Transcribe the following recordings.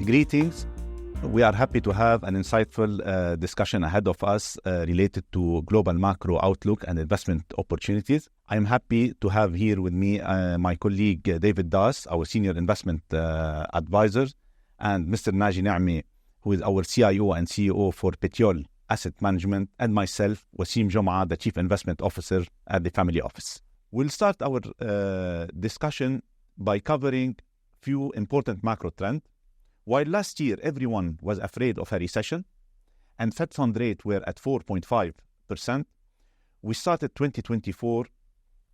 Greetings. We are happy to have an insightful discussion ahead of us related to global macro outlook and investment opportunities. I'm happy to have here with me my colleague David Darst, our senior investment advisor, and Mr. Naji Nehme, who is our CIO and CEO for Petiole Asset Management, and myself, Wassim Jomaa, the Chief Investment Officer at the Family Office. We'll start our discussion by covering few important macro trends. While last year everyone was afraid of a recession and Fed fund rate were at 4.5%, we started 2024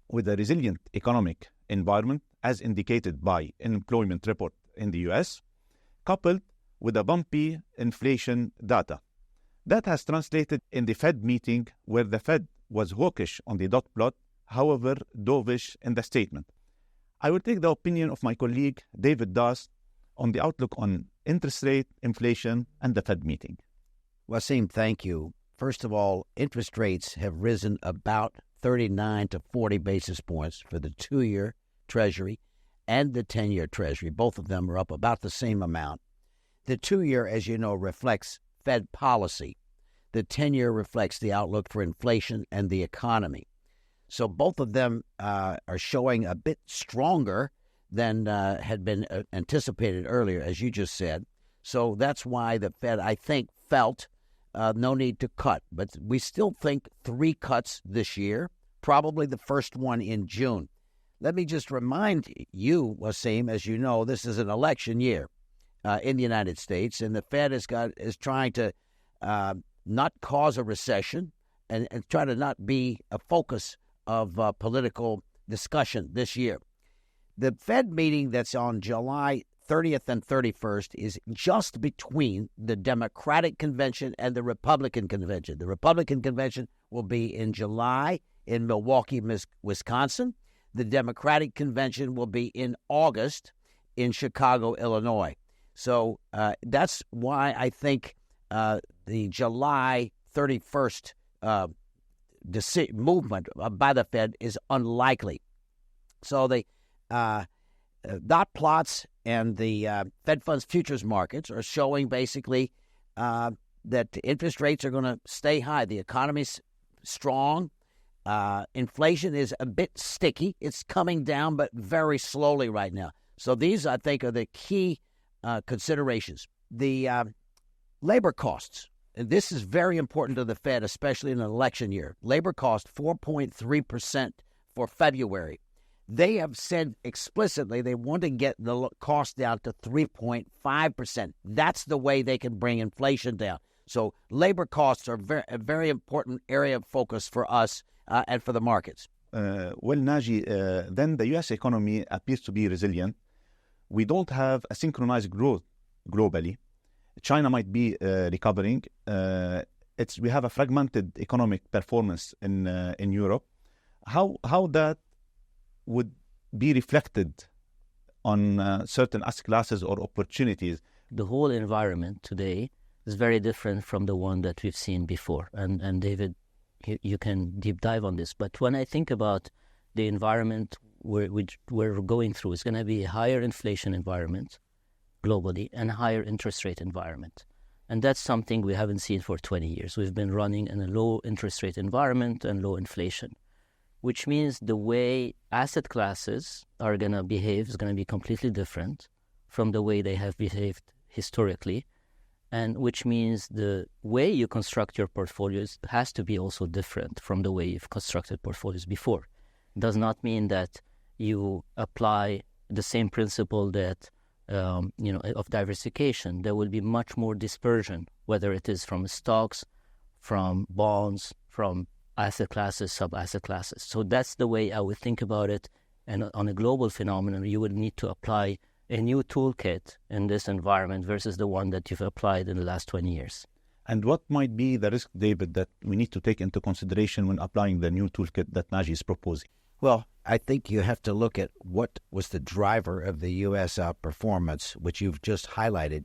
with a resilient economic environment as indicated by unemployment report in the US, coupled with a bumpy inflation data. That has translated in the Fed meeting where the Fed was hawkish on the dot plot, however dovish in the statement. I will take the opinion of my colleague David Darst on the outlook on interest rate, inflation, and the Fed meeting. Wassim, thank you. First of all, interest rates have risen about 39 to 40 basis points for the 2-year Treasury and the 10-year Treasury. Both of them are up about the same amount. The 2-year, as you know, reflects Fed policy. The 10-year reflects the outlook for inflation and the economy. So both of them are showing a bit stronger than had been anticipated earlier, as you just said. So that's why the Fed, I think, felt no need to cut. But we still think 3 cuts this year, probably the first one in June. Let me just remind you, Wassim, as you know, this is an election year in the United States, and the Fed is trying to not cause a recession and try to not be a focus of political discussion this year. The Fed meeting that's on July 30th and 31st is just between the Democratic Convention and the Republican Convention. The Republican Convention will be in July in Milwaukee, Wisconsin. The Democratic Convention will be in August in Chicago, Illinois. So that's why I think the July 31st movement by the Fed is unlikely. So the dot plots and the Fed funds futures markets are showing basically that interest rates are going to stay high. The economy's strong. Inflation is a bit sticky. It's coming down, but very slowly right now. So these, I think, are the key considerations. The labor costs. And this is very important to the Fed, especially in an election year. Labor cost 4.3% for February. They have said explicitly they want to get the cost down to 3.5%. That's the way they can bring inflation down. So labor costs are a very important area of focus for us and for the markets. Well, Naji, then the U.S. economy appears to be resilient. We don't have a synchronized growth globally. China might be recovering. We have a fragmented economic performance in Europe. How that would be reflected on certain asset classes or opportunities? The whole environment today is very different from the one that we've seen before. And David, you can deep dive on this. But when I think about the environment we're going through, it's going to be a higher inflation environment globally and higher interest rate environment. And that's something we haven't seen for 20 years. We've been running in a low interest rate environment and low inflation, which means the way asset classes are going to behave is going to be completely different from the way they have behaved historically, and which means the way you construct your portfolios has to be also different from the way you've constructed portfolios before. It does not mean that you apply the same principle that of diversification. There will be much more dispersion, whether it is from stocks, from bonds, from asset classes, sub-asset classes. So that's the way I would think about it. And on a global phenomenon, you would need to apply a new toolkit in this environment versus the one that you've applied in the last 20 years. And what might be the risk, David, that we need to take into consideration when applying the new toolkit that Naji is proposing? Well, I think you have to look at what was the driver of the U.S. outperformance, which you've just highlighted.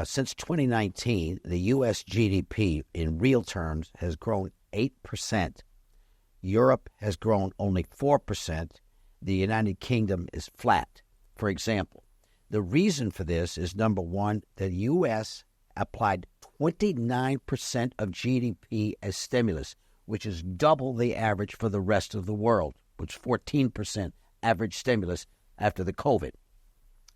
Since 2019, the U.S. GDP in real terms has grown 8%. Europe has grown only 4%. The United Kingdom is flat, for example. The reason for this is, number one, the U.S. applied 29% of GDP as stimulus, which is double the average for the rest of the world, which is 14% average stimulus after the COVID.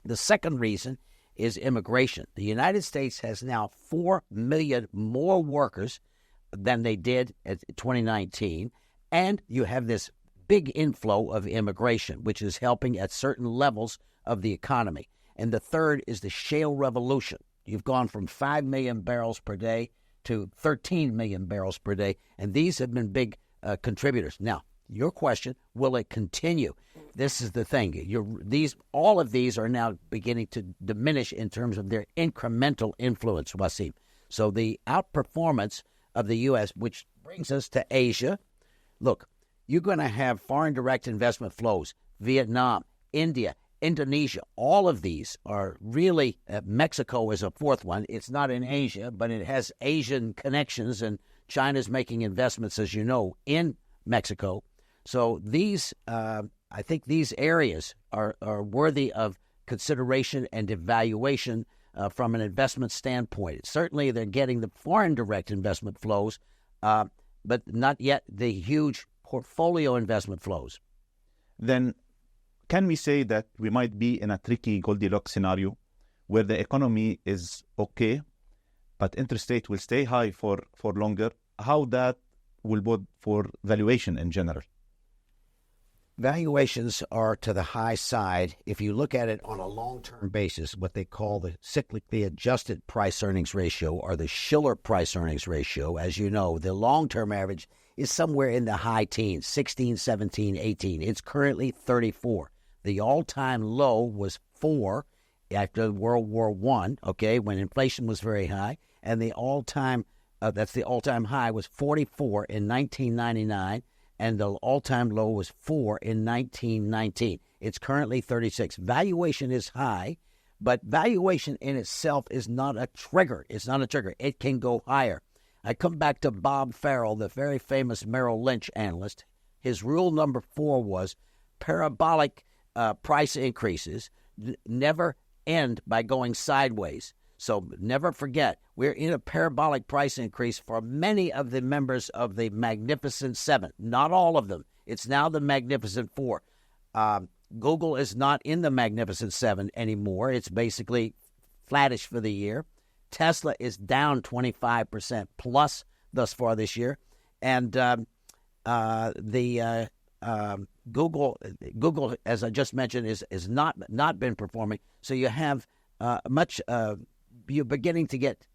The second reason is immigration. The United States has now 4 million more workers than they did in 2019, and you have this big inflow of immigration, which is helping at certain levels of the economy. And the third is the shale revolution. You've gone from 5 million barrels per day to 13 million barrels per day, and these have been big contributors. Now, your question, will it continue? This is the thing. All of these are now beginning to diminish in terms of their incremental influence, Wassim. So the outperformance of the U.S., which brings us to Asia. Look, you're going to have foreign direct investment flows. Vietnam, India, Indonesia, all of these are really, Mexico is a fourth one. It's not in Asia, but it has Asian connections, and China's making investments, as you know, in Mexico. So these, I think these areas are worthy of consideration and evaluation from an investment standpoint. Certainly they're getting the foreign direct investment flows, but not yet the huge portfolio investment flows. Then can we say that we might be in a tricky Goldilocks scenario where the economy is okay, but interest rate will stay high for longer? How that will bode for valuation in general? Valuations are to the high side if you look at it on a long-term basis, what they call the cyclically adjusted price-earnings ratio or the Shiller price-earnings ratio. As you know, the long-term average is somewhere in the high teens, 16, 17, 18. It's currently 34. The all-time low was 4 after World War I, okay, when inflation was very high, and the all-time high was 44 in 1999, and the all-time low was 4 in 1919. It's currently 36. Valuation is high, but valuation in itself is not a trigger. It's not a trigger. It can go higher. I come back to Bob Farrell, the very famous Merrill Lynch analyst. His rule number 4 was parabolic price increases never end by going sideways. So never forget, we're in a parabolic price increase for many of the members of the Magnificent Seven. Not all of them. It's now the Magnificent Four. Google is not in the Magnificent Seven anymore. It's basically flattish for the year. Tesla is down 25% plus thus far this year. And Google, as I just mentioned, is not been performing. So you have you're beginning to get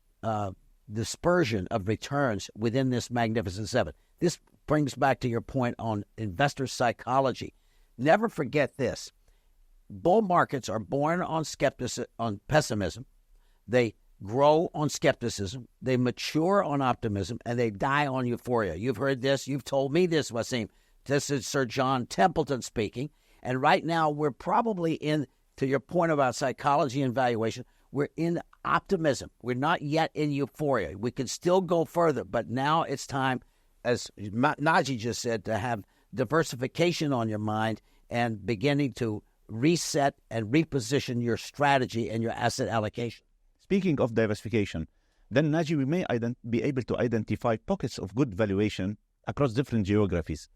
dispersion of returns within this Magnificent Seven. This brings back to your point on investor psychology. Never forget this. Bull markets are born on pessimism. They grow on skepticism. They mature on optimism, and they die on euphoria. You've heard this. You've told me this, Wassim. This is Sir John Templeton speaking. And right now we're probably in, to your point about psychology and valuation, we're in optimism. We're not yet in euphoria. We can still go further, but now it's time, as Naji just said, to have diversification on your mind and beginning to reset and reposition your strategy and your asset allocation. Speaking of diversification, then Naji, we may be able to identify pockets of good valuation across different geographies.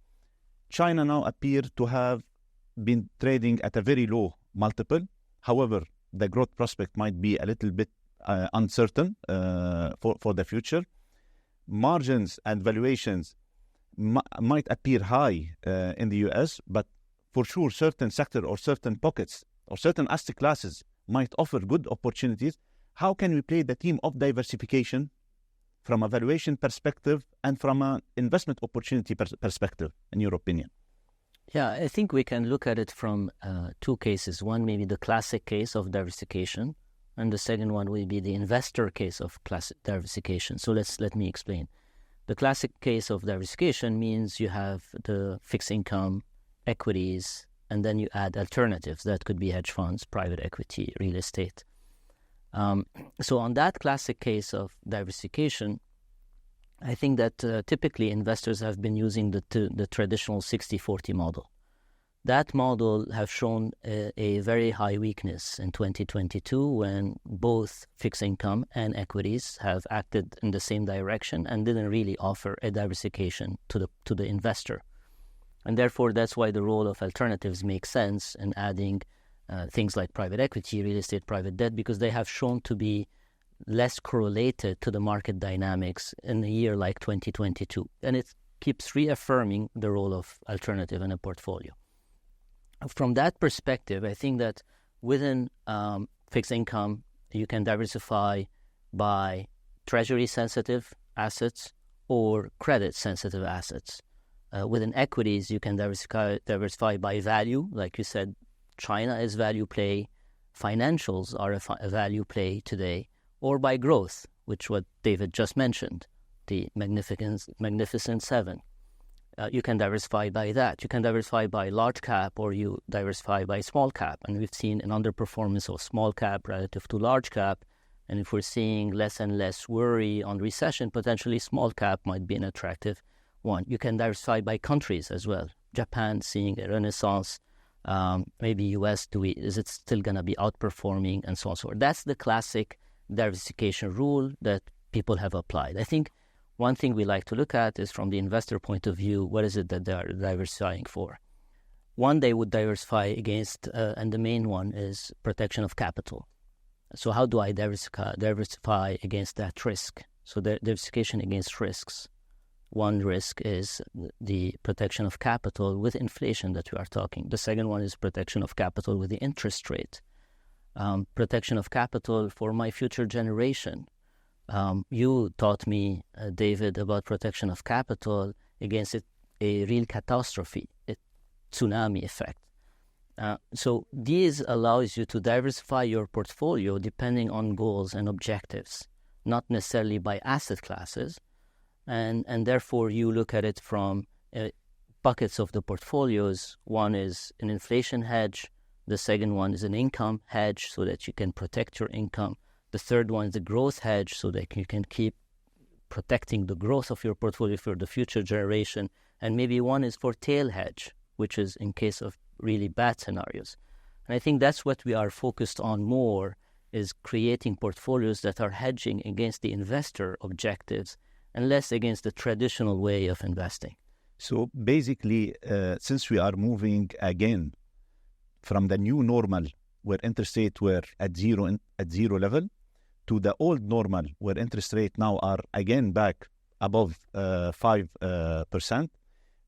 China now appear to have been trading at a very low multiple. However, the growth prospect might be a little bit uncertain for the future. Margins and valuations might appear high in the US, but for sure certain sector or certain pockets or certain asset classes might offer good opportunities. How can we play the theme of diversification from a valuation perspective and from an investment opportunity perspective, in your opinion? Yeah, I think we can look at it from two cases. One may be the classic case of diversification, and the second one will be the investor case of classic diversification. So let me explain. The classic case of diversification means you have the fixed income, equities, and then you add alternatives. That could be hedge funds, private equity, real estate. So on that classic case of diversification, I think that typically investors have been using the traditional 60-40 model. that model have shown a very high weakness in 2022 when both fixed income and equities have acted in the same direction and didn't really offer a diversification to the investor. And therefore, that's why the role of alternatives makes sense in adding things like private equity, real estate, private debt, because they have shown to be less correlated to the market dynamics in a year like 2022. And it keeps reaffirming the role of alternative in a portfolio. From that perspective, I think that within fixed income, you can diversify by treasury-sensitive assets or credit-sensitive assets. Within equities, you can diversify by value. Like you said, China is value play, financials are a value play today, or by growth, which what David just mentioned, the Magnificent Seven. You can diversify by that. You can diversify by large cap, or you diversify by small cap. And we've seen an underperformance of small cap relative to large cap. And if we're seeing less and less worry on recession, potentially small cap might be an attractive one. You can diversify by countries as well. Japan seeing a renaissance. Maybe US, is it still going to be outperforming, and so on and so forth. That's the classic diversification rule that people have applied. I think one thing we like to look at is from the investor point of view, what is it that they are diversifying for? One, they would diversify against, and the main one is protection of capital. So how do I diversify against that risk? So diversification against risks. One risk is the protection of capital with inflation that we are talking. The second one is protection of capital with the interest rate. Protection of capital for my future generation. You taught me, David, about protection of capital against a real catastrophe, a tsunami effect. So these allows you to diversify your portfolio depending on goals and objectives, not necessarily by asset classes. And therefore, you look at it from buckets of the portfolios. One is an inflation hedge. The second one is an income hedge so that you can protect your income. The third one is the growth hedge so that you can keep protecting the growth of your portfolio for the future generation. And maybe one is for tail hedge, which is in case of really bad scenarios. And I think that's what we are focused on more, is creating portfolios that are hedging against the investor objectives and less against the traditional way of investing. So basically, since we are moving again from the new normal where interest rates were at zero level to the old normal where interest rates now are again back above 5%,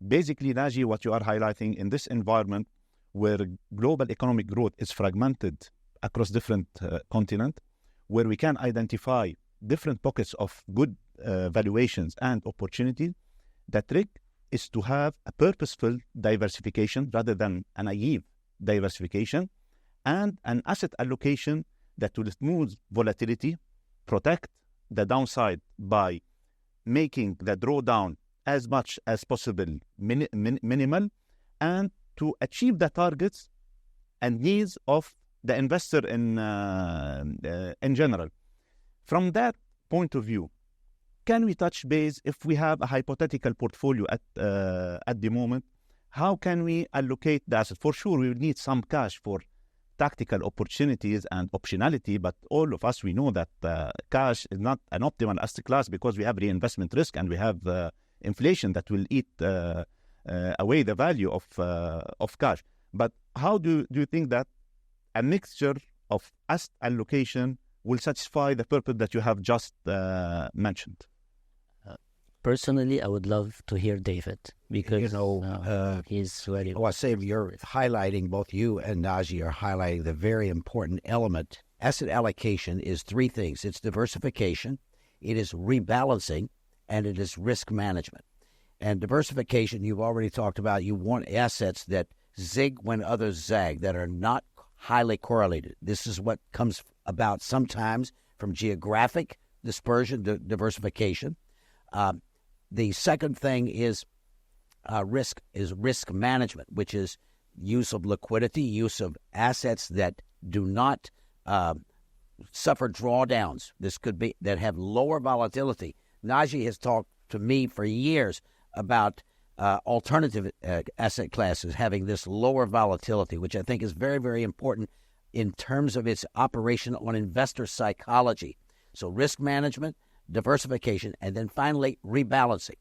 basically, Naji, what you are highlighting in this environment where global economic growth is fragmented across different continents, where we can identify different pockets of good valuations and opportunities, the trick is to have a purposeful diversification rather than a naive diversification, and an asset allocation that will smooth volatility, protect the downside by making the drawdown as much as possible minimal, and to achieve the targets and needs of the investor in general. From that point of view, can we touch base, if we have a hypothetical portfolio at the moment, how can we allocate the asset? For sure, we will need some cash for tactical opportunities and optionality, but all of us, we know that cash is not an optimal asset class because we have reinvestment risk and we have inflation that will eat away the value of cash. But how do you think that a mixture of asset allocation will satisfy the purpose that you have just mentioned? Personally, I would love to hear David because he's very... Wassim, you're highlighting, both you and Naji are highlighting the very important element. Asset allocation is three things. It's diversification, it is rebalancing, and it is risk management. And diversification, you've already talked about, you want assets that zig when others zag, that are not highly correlated. This is what comes about sometimes from geographic dispersion, diversification. The second thing is risk management, which is use of liquidity, use of assets that do not suffer drawdowns. This could be that have lower volatility. Naji has talked to me for years about alternative asset classes having this lower volatility, which I think is very, very important in terms of its operation on investor psychology. So risk management, diversification, and then finally rebalancing.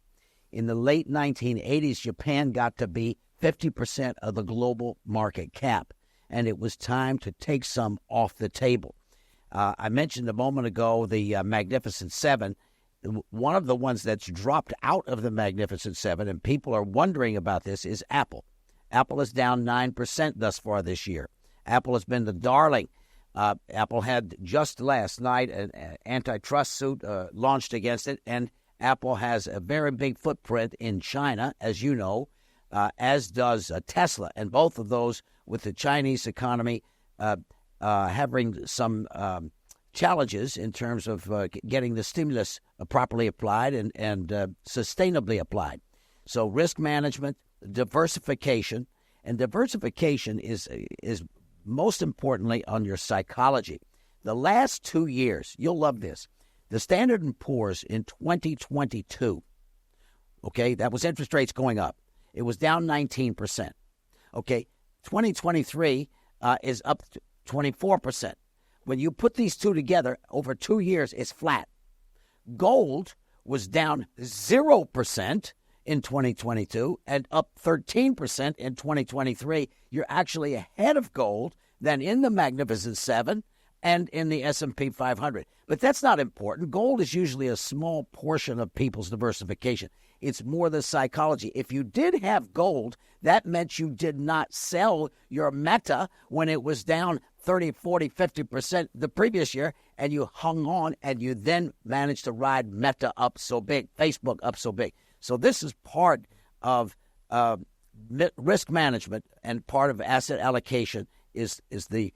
In the late 1980s, Japan got to be 50% of the global market cap, and it was time to take some off the table. I mentioned a moment ago the Magnificent Seven. One of the ones that's dropped out of the Magnificent Seven, and people are wondering about this, is Apple. Apple is down 9% thus far this year. Apple has been the darling. Apple had just last night an antitrust suit launched against it, and Apple has a very big footprint in China, as you know, as does Tesla. And both of those, with the Chinese economy having some challenges in terms of getting the stimulus properly applied and sustainably applied. So risk management, diversification, and diversification is most importantly on your psychology. The last 2 years, you'll love this. The Standard & Poor's in 2022, okay, that was interest rates going up. It was down 19%. Okay, 2023 is up 24%. When you put these two together, over 2 years, it's flat. Gold was down 0% in 2022 and up 13% in 2023. You're actually ahead of gold than in the Magnificent Seven and in the S&P 500. But that's not important. Gold is usually a small portion of people's diversification. It's more the psychology. If you did have gold, that meant you did not sell your Meta when it was down 30, 40, 50% the previous year, and you hung on, and you then managed to ride Meta up so big, Facebook up so big. So this is part of risk management, and part of asset allocation is the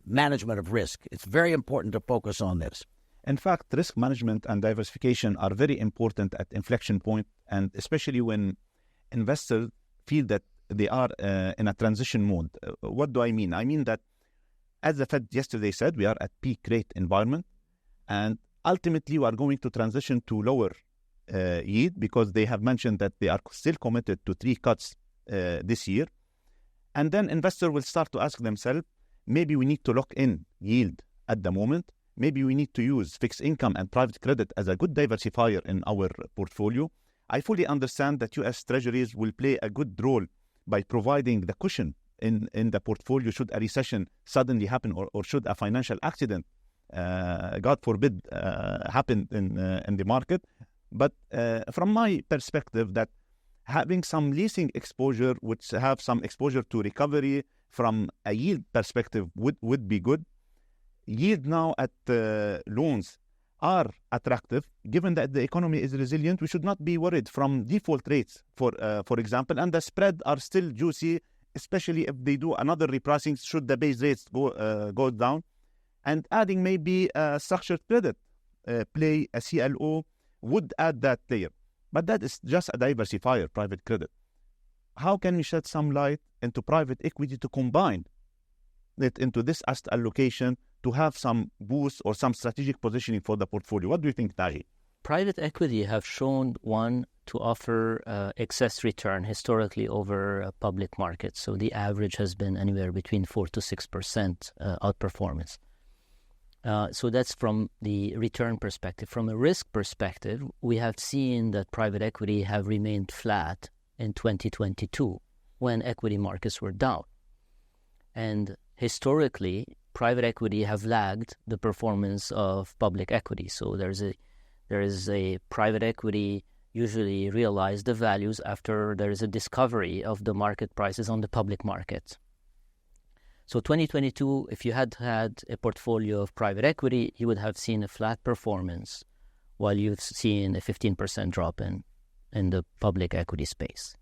management of risk. It's very important to focus on this. In fact, risk management and diversification are very important at inflection point, and especially when investors feel that they are in a transition mode. What do I mean? I mean that, as the Fed yesterday said, we are at peak rate environment, and ultimately we are going to transition to lower yield, because they have mentioned that they are still committed to 3 cuts this year. And then investors will start to ask themselves, maybe we need to lock in yield at the moment. Maybe we need to use fixed income and private credit as a good diversifier in our portfolio. I fully understand that U.S. Treasuries will play a good role by providing the cushion in the portfolio should a recession suddenly happen, or should a financial accident, God forbid, happen in the market. But from my perspective, that having some leasing exposure, which have some exposure to recovery from a yield perspective, would be good. Yield now at loans are attractive. Given that the economy is resilient, we should not be worried from default rates, for example, and the spread are still juicy, especially if they do another repricing should the base rates go down. And adding maybe a structured credit play, a CLO, would add that layer. But that is just a diversifier, private credit. How can we shed some light into private equity to combine it into this asset allocation to have some boost or some strategic positioning for the portfolio? What do you think, Naji? Private equity have shown, one, to offer excess return historically over public markets. So the average has been anywhere between 4 to 6% outperformance. So that's from the return perspective. From a risk perspective, we have seen that private equity have remained flat in 2022 when equity markets were down. And historically, private equity have lagged the performance of public equity. So there is a private equity usually realize the values after there is a discovery of the market prices on the public market. So 2022, if you had had a portfolio of private equity, you would have seen a flat performance, while you've seen a 15% drop in the public equity space.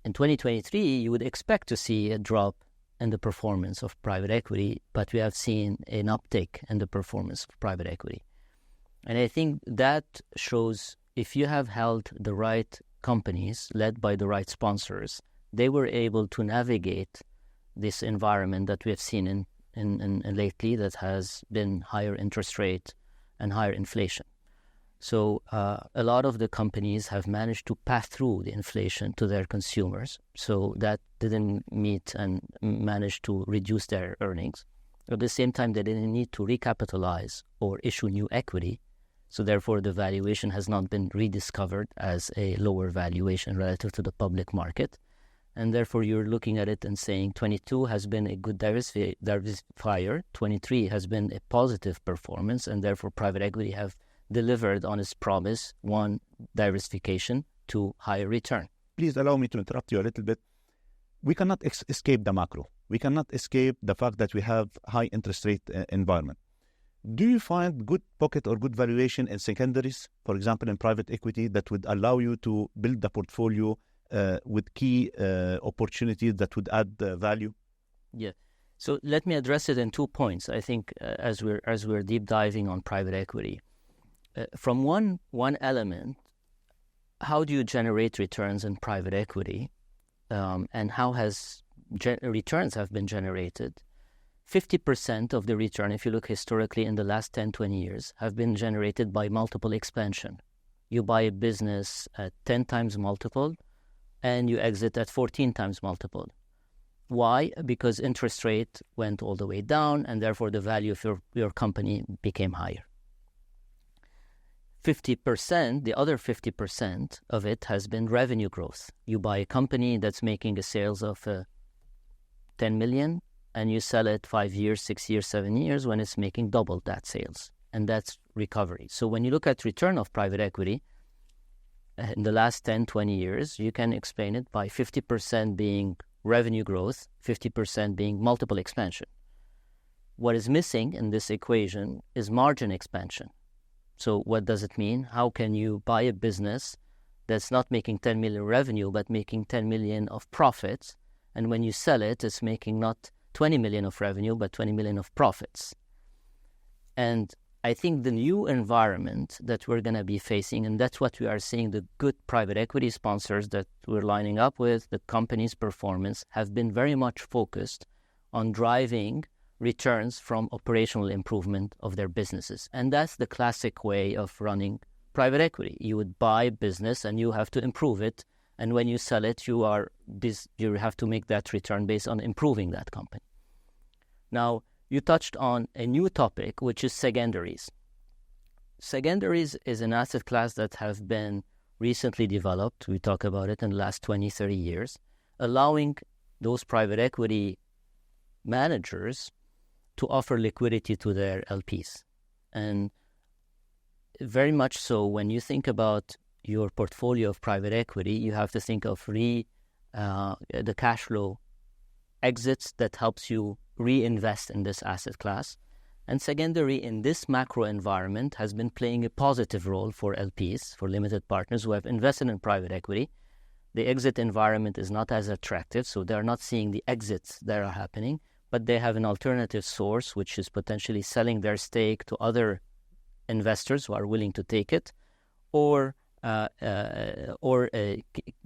In 2023, you would expect to see a drop in the performance of private equity, but we have seen an uptick in the performance of private equity. And I think that shows if you have held the right companies led by the right sponsors, they were able to navigate this environment that we have seen in lately, that has been higher interest rate and higher inflation. So a lot of the companies have managed to pass through the inflation to their consumers. So that didn't meet and manage to reduce their earnings. At the same time, they didn't need to recapitalize or issue new equity. So therefore, the valuation has not been rediscovered as a lower valuation relative to the public market. And therefore, you're looking at it and saying 22 has been a good diversifier, 23 has been a positive performance, and therefore private equity have delivered on its promise, one, diversification, two, higher return. Please allow me to interrupt you a little bit. We cannot escape the macro. We cannot escape the fact that we have high interest rate environment. Do you find good pocket or good valuation in secondaries, for example, in private equity, that would allow you to build the portfolio with key opportunities that would add value? Yeah. So let me address it in 2 points. I think as we're deep diving on private equity, from one element, how do you generate returns in private equity, and how has returns have been generated? 50% of the return, if you look historically in the last 10, 20 years, have been generated by multiple expansion. You buy a business at 10 times multiple, and you exit at 14 times multiple. Why? Because interest rate went all the way down, and therefore the value of your company became higher. 50%, the other 50% of it has been revenue growth. You buy a company that's making a sales of 10 million, and you sell it 5 years, 6 years, 7 years when it's making double that sales. And that's recovery. So when you look at return of private equity, in the last 10, 20 years, you can explain it by 50% being revenue growth, 50% being multiple expansion. What is missing in this equation is margin expansion. So what does it mean? How can you buy a business that's not making 10 million revenue, but making 10 million of profits? And when you sell it, it's making not 20 million of revenue, but 20 million of profits. And I think the new environment that we're going to be facing, and that's what we are seeing, the good private equity sponsors that we're lining up with, the company's performance, have been very much focused on driving returns from operational improvement of their businesses. And that's the classic way of running private equity. You would buy a business and you have to improve it. And when you sell it, you have to make that return based on improving that company. Now, you touched on a new topic, which is secondaries. Secondaries is an asset class that have been recently developed. We talk about it in the last 20, 30 years, allowing those private equity managers to offer liquidity to their LPs. And very much so, when you think about your portfolio of private equity, you have to think of the cash flow exits that helps you reinvest in this asset class. And secondary in this macro environment has been playing a positive role for LPs, for limited partners who have invested in private equity. The exit environment is not as attractive, so they're not seeing the exits that are happening, but they have an alternative source, which is potentially selling their stake to other investors who are willing to take it, or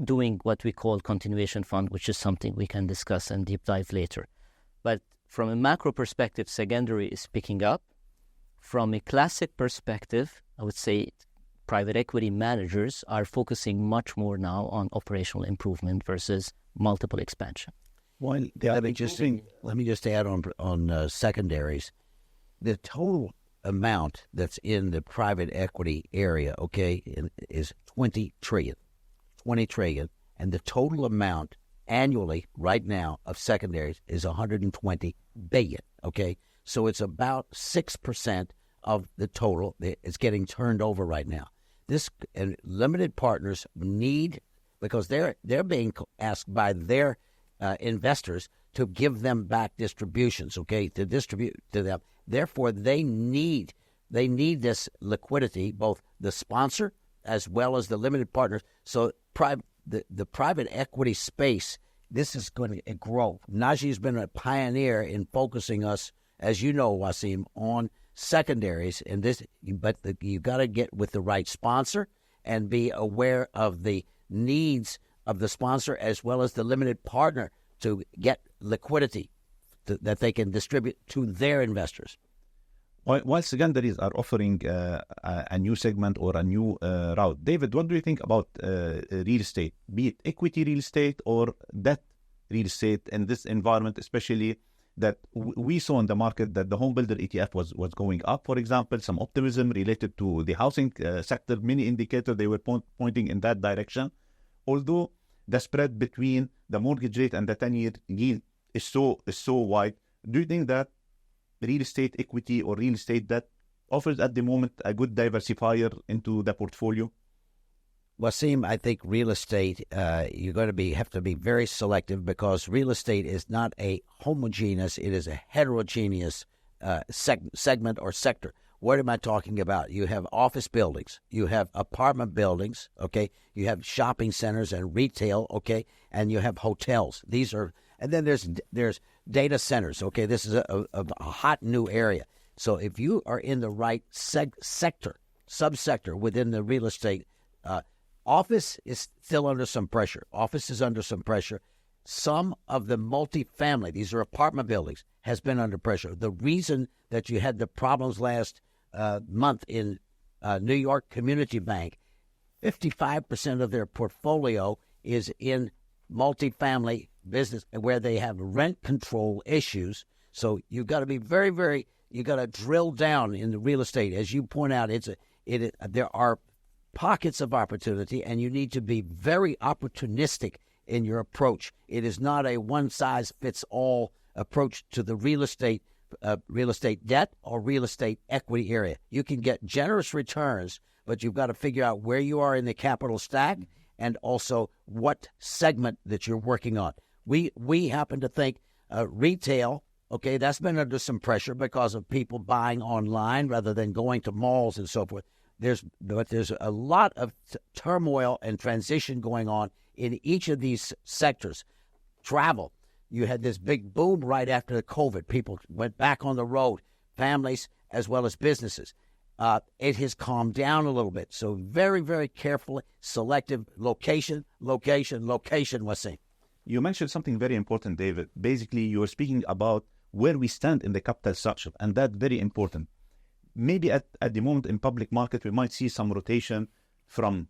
doing what we call continuation fund, which is something we can discuss and deep dive later. But from a macro perspective, secondary is picking up. From a classic perspective, I would say private equity managers are focusing much more now on operational improvement versus multiple expansion. Well, let me just add on secondaries. The total amount that's in the private equity area, okay, is 20 trillion, and the total amount annually right now of secondaries is 120 billion, okay? So it's about 6% of the total is getting turned over right now. This and limited partners need, because they're being asked by their investors to give them back distributions, okay, to distribute to them. Therefore, they need this liquidity, both the sponsor as well as the limited partners. So the private equity space, this is going to grow. Naji has been a pioneer in focusing us, as you know, Wassim, on secondaries. And this, but you got to get with the right sponsor and be aware of the needs of the sponsor as well as the limited partner to get liquidity that they can distribute to their investors. While secondaries are offering a new segment or a new route, David, what do you think about real estate, be it equity real estate or debt real estate in this environment, especially that we saw in the market that the home builder ETF was going up, for example, some optimism related to the housing sector, many indicators they were pointing in that direction. Although the spread between the mortgage rate and the 10-year yield is so wide, do you think that real estate equity or real estate debt offers at the moment a good diversifier into the portfolio? Wassim, I think real estate, you're going to have to be very selective because real estate is not a homogeneous, it is a heterogeneous segment or sector. What am I talking about? You have office buildings, you have apartment buildings, okay? You have shopping centers and retail, okay? And you have hotels. And then there's data centers, okay? This is a hot new area. So if you are in the right subsector within the real estate, office is still under some pressure. Office is under some pressure. Some of the multifamily, these are apartment buildings, has been under pressure. The reason that you had the problems last month in New York Community Bank, 55% of their portfolio is in multifamily business where they have rent control issues. So you've got to be very, you got to drill down in the real estate. As you point out, there are pockets of opportunity, and you need to be very opportunistic in your approach. It is not a one-size-fits-all approach to the real estate debt or real estate equity area. You can get generous returns, but you've got to figure out where you are in the capital stack and also what segment that you're working on. We happen to think retail, okay, that's been under some pressure because of people buying online rather than going to malls and so forth. There's a lot of turmoil and transition going on in each of these sectors. Travel, you had this big boom right after the COVID. People went back on the road, families as well as businesses. It has calmed down a little bit. So very, very carefully, selective location, Wassim. You mentioned something very important, David. Basically, you were speaking about where we stand in the capital structure, and that's very important. Maybe at the moment in public market, we might see some rotation from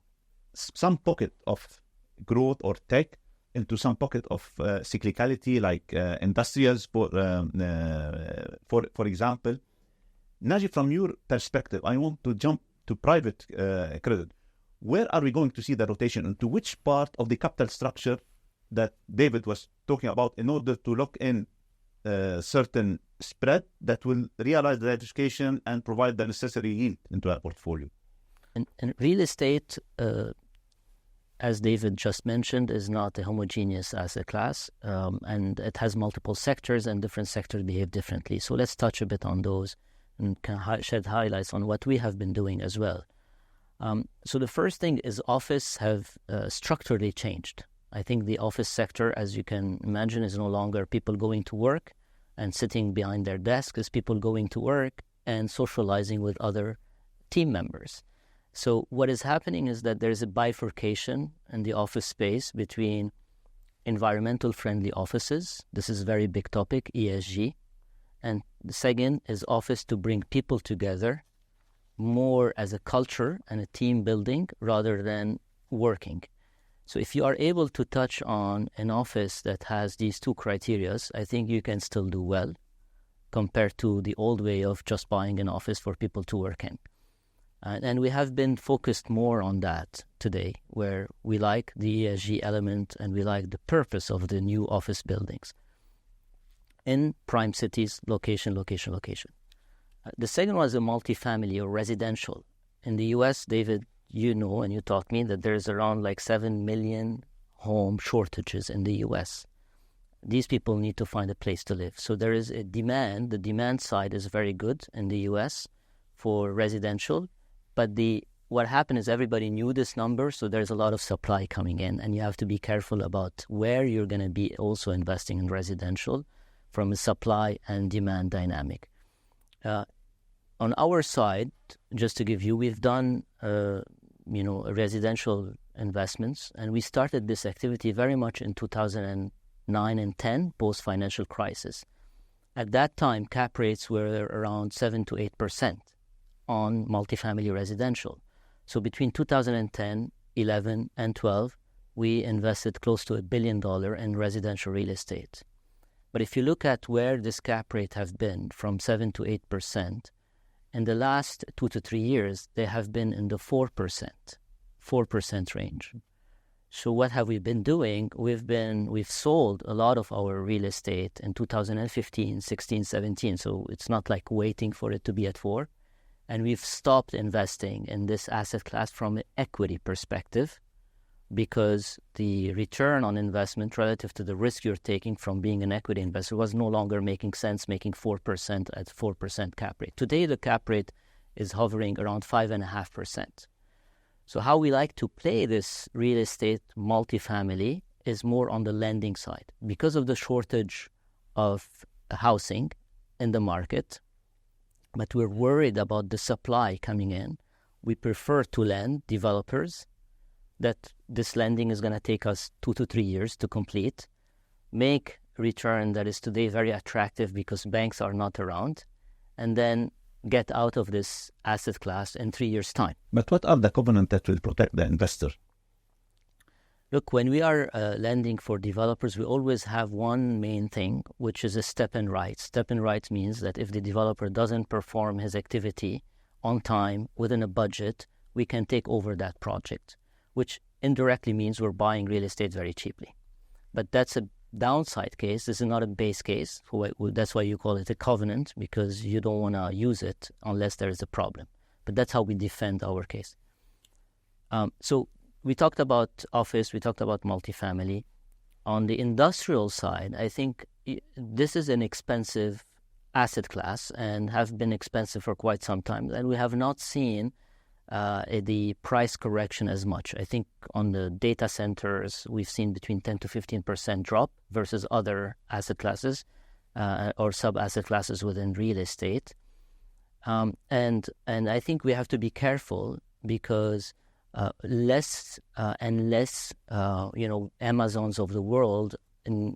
some pocket of growth or tech into some pocket of cyclicality, like industrials, for example. Naji, from your perspective, I want to jump to private credit. Where are we going to see the rotation? Into which part of the capital structure that David was talking about in order to lock in certain spread that will realize the diversification and provide the necessary yield into our portfolio? And real estate, as David just mentioned, is not a homogeneous asset class, and it has multiple sectors, and different sectors behave differently. So let's touch a bit on those and can shed highlights on what we have been doing as well. So the first thing is office have structurally changed. I think the office sector, as you can imagine, is no longer people going to work and sitting behind their desk. It's people going to work and socializing with other team members. So what is happening is that there's a bifurcation in the office space between environmental friendly offices. This is a very big topic, ESG. And the second is office to bring people together more as a culture and a team building rather than working. So if you are able to touch on an office that has these two criteria, I think you can still do well compared to the old way of just buying an office for people to work in. And we have been focused more on that today, where we like the ESG element and we like the purpose of the new office buildings. In prime cities, location. The second one is a multifamily or residential. In the U.S., David, you know, and you taught me that there's around like 7 million home shortages in the U.S. These people need to find a place to live. So there is a demand. The demand side is very good in the U.S. for residential. But what happened is everybody knew this number, so there's a lot of supply coming in. And you have to be careful about where you're going to be also investing in residential from a supply and demand dynamic. On our side, just to give you, we've done residential investments, and we started this activity very much in 2009 and 10, post-financial crisis. At that time, cap rates were around 7 to 8% on multifamily residential. So between 2010, 11, and 12, we invested close to $1 billion in residential real estate. But if you look at where this cap rate have been from 7 to 8%, in the last 2 to 3 years, they have been in the 4% range. So what have we been doing? We've sold a lot of our real estate in 2015, 16, 17. So it's not like waiting for it to be at 4. And we've stopped investing in this asset class from an equity perspective because the return on investment relative to the risk you're taking from being an equity investor was no longer making sense, making 4% at 4% cap rate. Today, the cap rate is hovering around 5.5%. So how we like to play this real estate multifamily is more on the lending side. Because of the shortage of housing in the market, but we're worried about the supply coming in, we prefer to lend developers that this lending is going to take us 2 to 3 years to complete, make return that is today very attractive because banks are not around, and then get out of this asset class in 3 years' time. But what are the covenants that will protect the investor? Look, when we are lending for developers, we always have one main thing, which is a step-in right. Step-in right means that if the developer doesn't perform his activity on time, within a budget, we can take over that project, which indirectly means we're buying real estate very cheaply. But that's a downside case. This is not a base case. That's why you call it a covenant, because you don't want to use it unless there is a problem. But that's how we defend our case. So we talked about office, we talked about multifamily. On the industrial side, I think this is an expensive asset class and have been expensive for quite some time. And we have not seen the price correction as much. I think on the data centers, we've seen between 10 to 15% drop versus other asset classes or sub-asset classes within real estate. And I think we have to be careful because less and less, Amazons of the world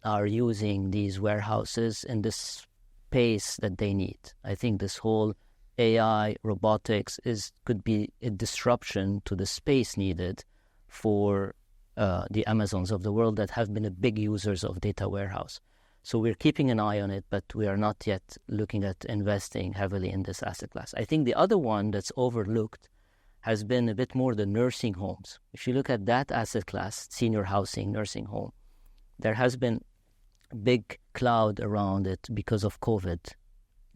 are using these warehouses in the space that they need. I think this whole AI, robotics could be a disruption to the space needed for the Amazons of the world that have been big users of data warehouse. So we're keeping an eye on it, but we are not yet looking at investing heavily in this asset class. I think the other one that's overlooked has been a bit more the nursing homes. If you look at that asset class, senior housing, nursing home, there has been a big cloud around it because of COVID.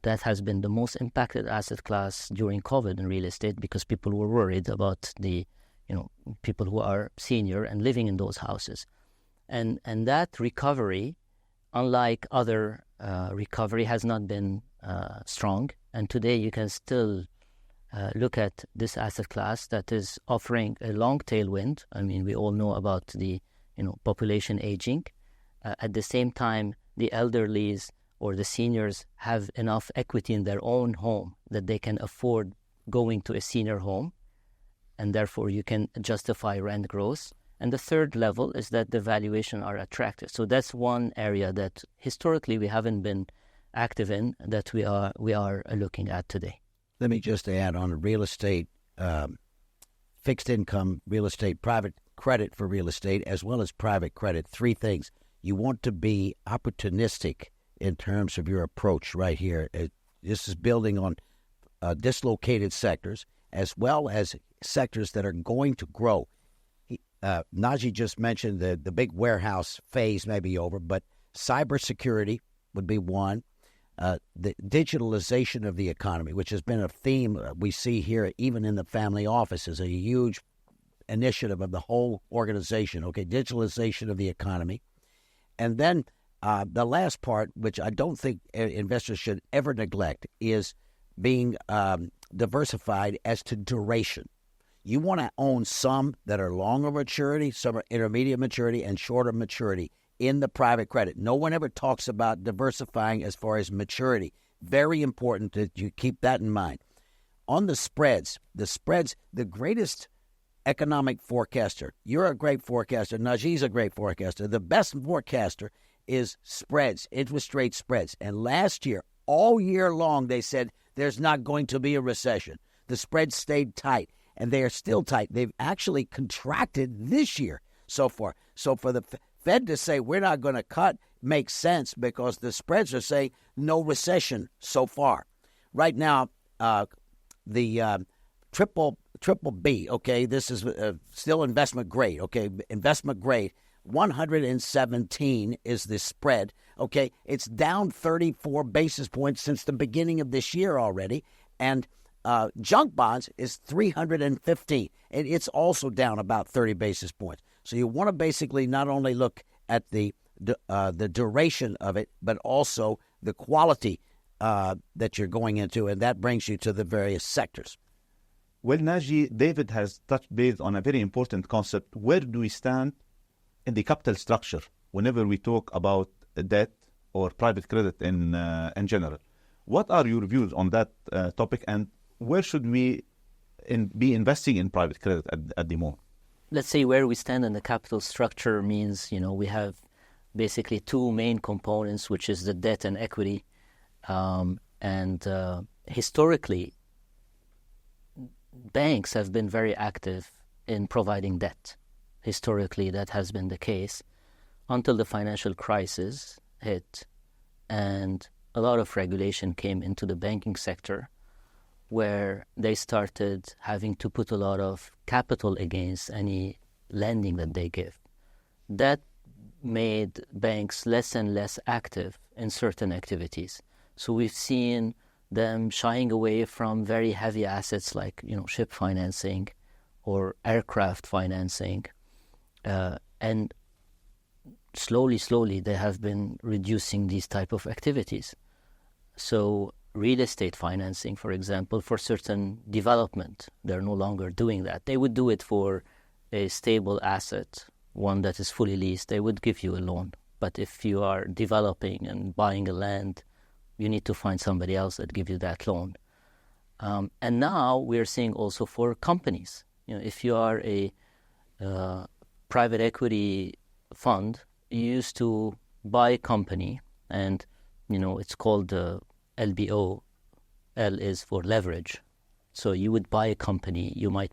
That has been the most impacted asset class during COVID in real estate because people were worried about the, people who are senior and living in those houses. And that recovery, unlike other recovery, has not been strong. And today you can still look at this asset class that is offering a long tailwind. I mean, we all know about the population aging. At the same time, the elderlies or the seniors have enough equity in their own home that they can afford going to a senior home, and therefore you can justify rent growth. And the third level is that the valuation are attractive. So that's one area that historically we haven't been active in that we are looking at today. Let me just add on real estate, fixed income real estate, private credit for real estate, as well as private credit. Three things. You want to be opportunistic in terms of your approach right here. This is building on dislocated sectors as well as sectors that are going to grow. Naji just mentioned the big warehouse phase may be over, but cybersecurity would be one. The digitalization of the economy, which has been a theme we see here even in the family office, is a huge initiative of the whole organization. Okay, digitalization of the economy. And then the last part, which I don't think investors should ever neglect, is being diversified as to duration. You want to own some that are longer maturity, some are intermediate maturity, and shorter maturity in the private credit. No one ever talks about diversifying as far as maturity. Very important that you keep that in mind. On the spreads, the greatest economic forecaster, you're a great forecaster, Naji's a great forecaster. The best forecaster is spreads, interest rate spreads. And last year, all year long, they said there's not going to be a recession. The spreads stayed tight, and they are still tight. They've actually contracted this year so far. So for the Fed to say we're not going to cut makes sense because the spreads are saying no recession so far. Right now, the triple B, okay, this is still investment grade, okay, investment grade, 117 is the spread, okay, it's down 34 basis points since the beginning of this year already, and junk bonds is 315, and it's also down about 30 basis points. So you want to basically not only look at the duration of it, but also the quality that you're going into, and that brings you to the various sectors. Well, Naji, David has touched base on a very important concept. Where do we stand in the capital structure whenever we talk about debt or private credit in general? What are your views on that topic, and where should we be investing in private credit at the moment? Let's say where we stand in the capital structure means, we have basically two main components, which is the debt and equity. Historically, banks have been very active in providing debt. Historically, that has been the case until the financial crisis hit and a lot of regulation came into the banking sector, where they started having to put a lot of capital against any lending that they give. That made banks less and less active in certain activities. So we've seen them shying away from very heavy assets like, ship financing or aircraft financing. And slowly, they have been reducing these type of activities. So real estate financing, for example, for certain development, they're no longer doing that. They would do it for a stable asset, one that is fully leased. They would give you a loan. But if you are developing and buying a land, you need to find somebody else that give you that loan. And now we're seeing also for companies. If you are a private equity fund, you used to buy a company, and it's called LBO. L is for leverage. So you would buy a company, you might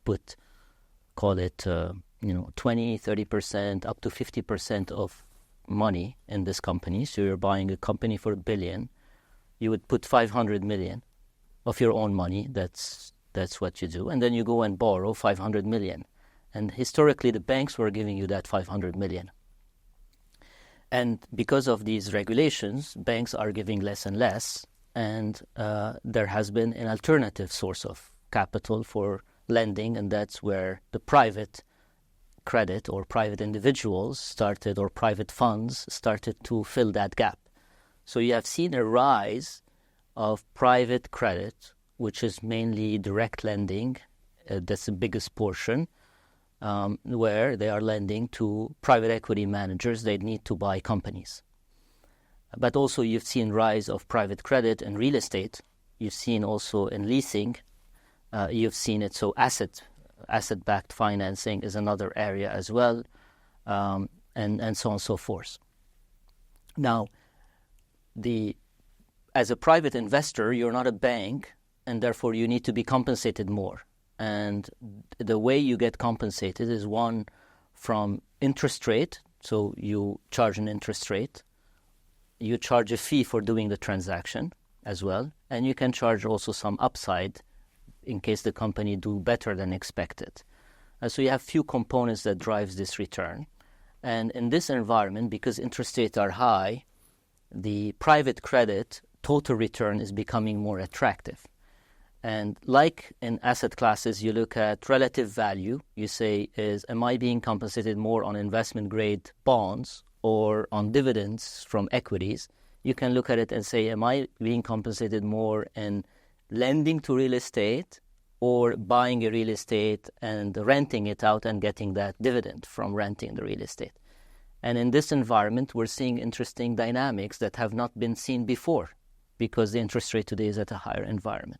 call it 20, 30%, up to 50% of money in this company. So you're buying a company for $1 billion. You would put 500 million of your own money. That's what you do. And then you go and borrow 500 million. And historically, the banks were giving you that 500 million. And because of these regulations, banks are giving less and less. And there has been an alternative source of capital for lending, and that's where the private credit or private individuals started, or private funds started to fill that gap. So you have seen a rise of private credit, which is mainly direct lending. That's the biggest portion, where they are lending to private equity managers. They need to buy companies. But also you've seen rise of private credit and real estate. You've seen also in leasing. You've seen it. So asset-backed financing is another area as well, and so on and so forth. Now, as a private investor, you're not a bank, and therefore you need to be compensated more. And the way you get compensated is one from interest rate. So you charge an interest rate. You charge a fee for doing the transaction as well. And you can charge also some upside in case the company do better than expected. So you have few components that drives this return. And in this environment, because interest rates are high, the private credit total return is becoming more attractive. And like in asset classes, you look at relative value. You say, am I being compensated more on investment grade bonds or on dividends from equities? You can look at it and say, am I being compensated more in lending to real estate or buying a real estate and renting it out and getting that dividend from renting the real estate? And in this environment, we're seeing interesting dynamics that have not been seen before because the interest rate today is at a higher environment.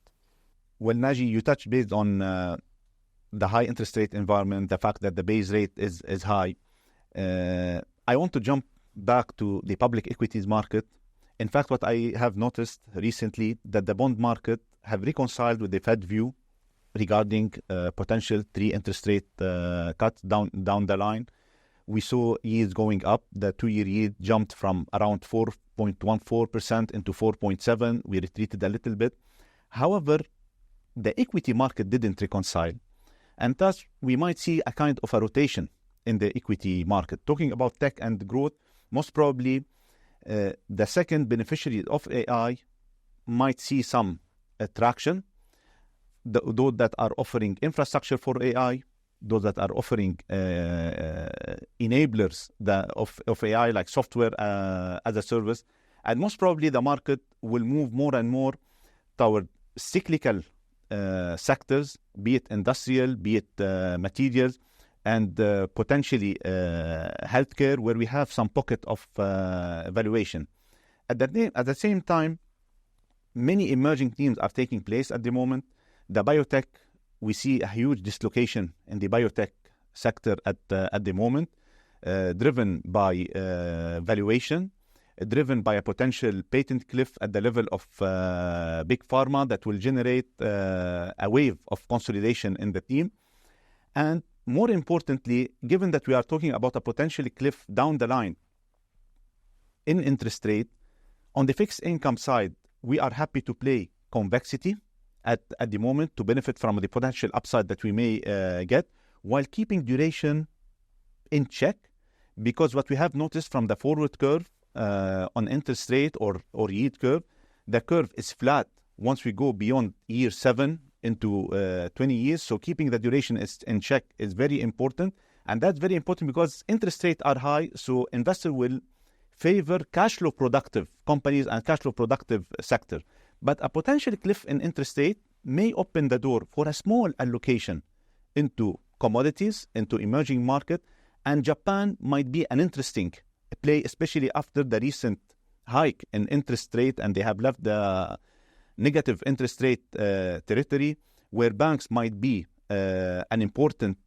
Well, Naji, you touched based on the high interest rate environment, the fact that the base rate is high. I want to jump back to the public equities market, in fact, what I have noticed recently that the bond market have reconciled with the Fed view regarding potential 3 interest rate cuts down the line. We saw yields going up. The 2-year yield jumped from around 4.14% into 4.7%. We retreated a little bit. However, the equity market didn't reconcile. And thus, we might see a kind of a rotation in the equity market. Talking about tech and growth, most probably the second beneficiary of AI might see some traction. Those that are offering infrastructure for AI, those that are offering enablers of AI like software as a service. And most probably the market will move more and more toward cyclical sectors, be it industrial, be it materials, and potentially healthcare, where we have some pocket of valuation. At the same time, many emerging themes are taking place at the moment. The biotech, we see a huge dislocation in the biotech sector at the moment, driven by valuation, driven by a potential patent cliff at the level of big pharma that will generate a wave of consolidation in the theme. And more importantly, given that we are talking about a potential cliff down the line in interest rate, on the fixed income side, we are happy to play convexity at the moment to benefit from the potential upside that we may get, while keeping duration in check, because what we have noticed from the forward curve on interest rate or yield curve, the curve is flat once we go beyond year 7 into 20 years. So keeping the duration in check is very important. And that's very important because interest rates are high, so investor will favor cash flow productive companies and cash flow productive sector. But a potential cliff in interest rate may open the door for a small allocation into commodities, into emerging market, and Japan might be an interesting play, especially after the recent hike in interest rate, and they have left the negative interest rate territory, where banks might be an important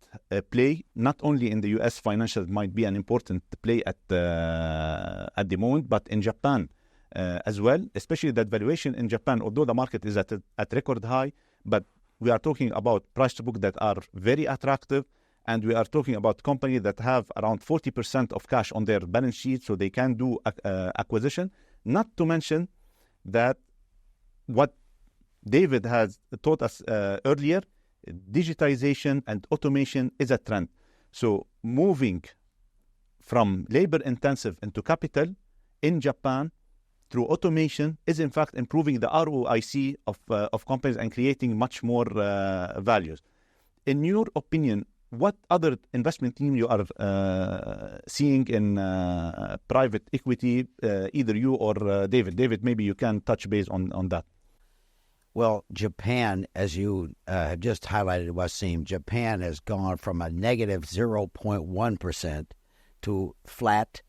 play. Not only in the US, financials might be an important play at the moment, but in Japan as well, especially that valuation in Japan, although the market is at record high, but we are talking about price to book that are very attractive, and we are talking about companies that have around 40% of cash on their balance sheet, so they can do acquisition. Not to mention that what David has taught us earlier, digitization and automation is a trend. So moving from labor-intensive into capital in Japan through automation is in fact improving the ROIC of companies and creating much more values. In your opinion, what other investment theme you are seeing in private equity, either you or David? David, maybe you can touch base on that. Well, Japan, as you have just highlighted, Wassim, Japan has gone from a negative 0.1% to flat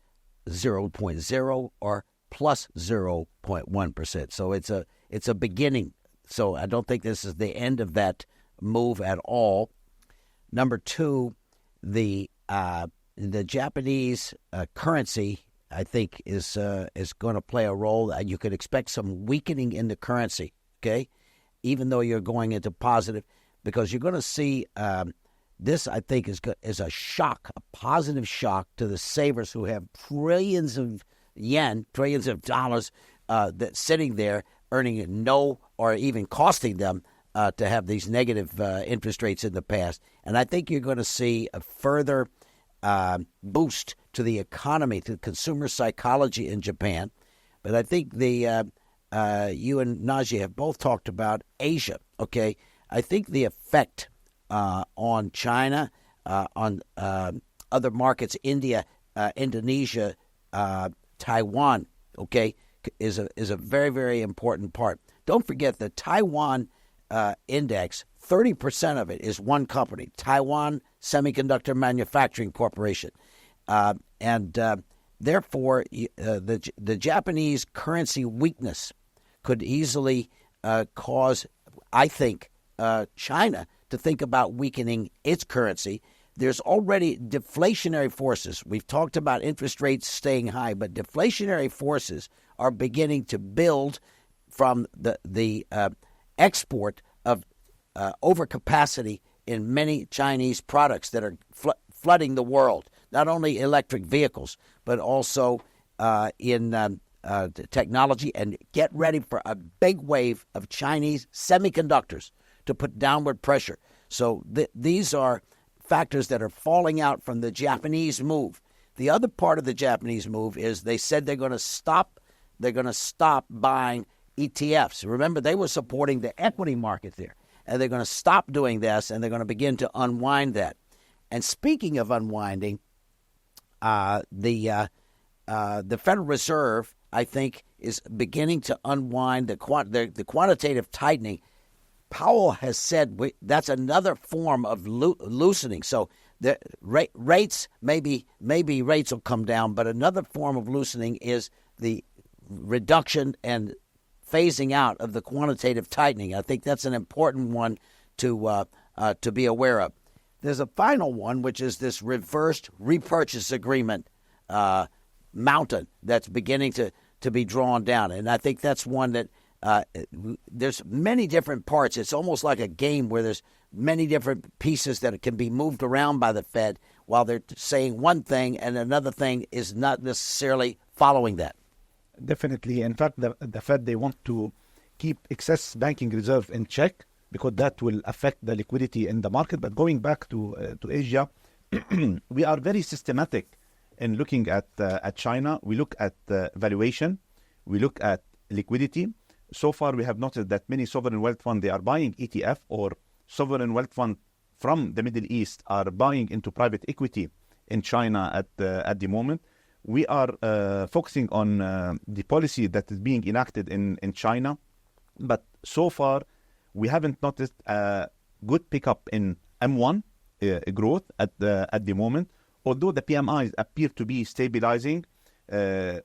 0.0 or plus 0.1%. So it's a beginning. So I don't think this is the end of that move at all. Number two, the Japanese currency, I think, is going to play a role. You could expect some weakening in the currency, okay, even though you're going into positive, because you're going to see this, I think, is a shock, a positive shock to the savers who have trillions of yen, trillions of dollars that's sitting there earning no or even costing them to have these negative interest rates in the past. And I think you're going to see a further boost to the economy, to consumer psychology in Japan. But I think you and Naji have both talked about Asia, okay? I think the effect on China, on other markets, India, Indonesia, Taiwan, okay, is a very, very important part. Don't forget the Taiwan index, 30% of it is one company, Taiwan Semiconductor Manufacturing Corporation. And therefore, the Japanese currency weakness could easily cause, I think, China to think about weakening its currency. there's already deflationary forces. We've talked about interest rates staying high, but deflationary forces are beginning to build from the export of overcapacity in many Chinese products that are flooding the world, not only electric vehicles, but also in technology. And get ready for a big wave of Chinese semiconductors to put downward pressure. So these are factors that are falling out from the Japanese move. The other part of the Japanese move is they said they're going to stop buying ETFs. Remember, they were supporting the equity market there, and they're going to stop doing this, and they're going to begin to unwind that. And speaking of unwinding, the Federal Reserve, I think, is beginning to unwind the quantitative tightening. Powell has said that's another form of loosening. So the rates, maybe rates will come down, but another form of loosening is the reduction and phasing out of the quantitative tightening. I think that's an important one to be aware of. There's a final one, which is this reversed repurchase agreement mountain that's beginning to be drawn down. And I think that's one that there's many different parts. It's almost like a game where there's many different pieces that can be moved around by the Fed while they're saying one thing and another thing is not necessarily following that. Definitely. In fact, the Fed, they want to keep excess banking reserve in check because that will affect the liquidity in the market. But going back to Asia, we are very systematic in looking at China. We look at valuation. We look at liquidity. So far, we have noticed that many sovereign wealth funds, they are buying ETF, or sovereign wealth funds from the Middle East are buying into private equity in China at the moment. We are focusing on the policy that is being enacted in China. But so far, we haven't noticed a good pickup in M1 growth at the moment, although the PMIs appear to be stabilizing,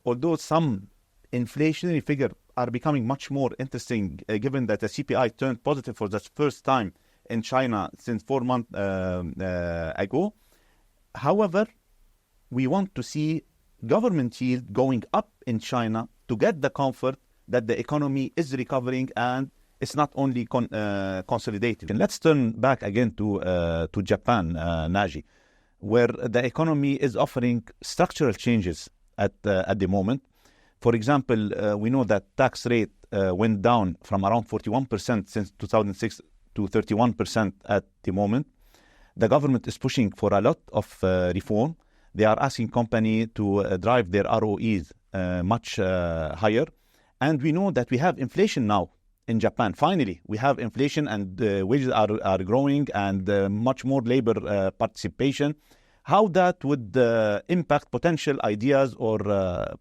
although some inflationary figures are becoming much more interesting, given that the CPI turned positive for the first time in China since 4 months ago. However, we want to see government yield going up in China to get the comfort that the economy is recovering and it's not only consolidated. And let's turn back again to Japan, Naji, where the economy is offering structural changes at the moment. For example, we know that tax rate went down from around 41% since 2006 to 31% at the moment. The government is pushing for a lot of reform. They are asking companies to drive their ROEs much higher. And we know that we have inflation now in Japan. Finally, we have inflation and wages are growing and much more labor participation. How that would impact potential ideas or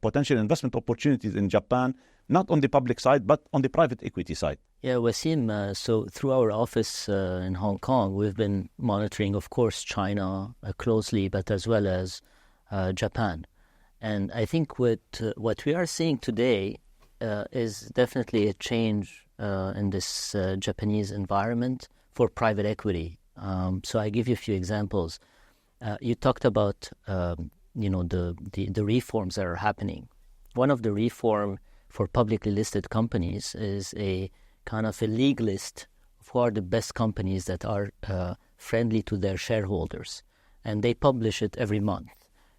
potential investment opportunities in Japan, not on the public side, but on the private equity side? Yeah, Wassim, so through our office in Hong Kong, we've been monitoring, of course, China closely, but as well as Japan. And I think what we are seeing today is definitely a change in this Japanese environment for private equity. So I give you a few examples. You talked about the reforms that are happening. One of the reform for publicly listed companies is a kind of a league list of who are the best companies that are friendly to their shareholders, and they publish it every month.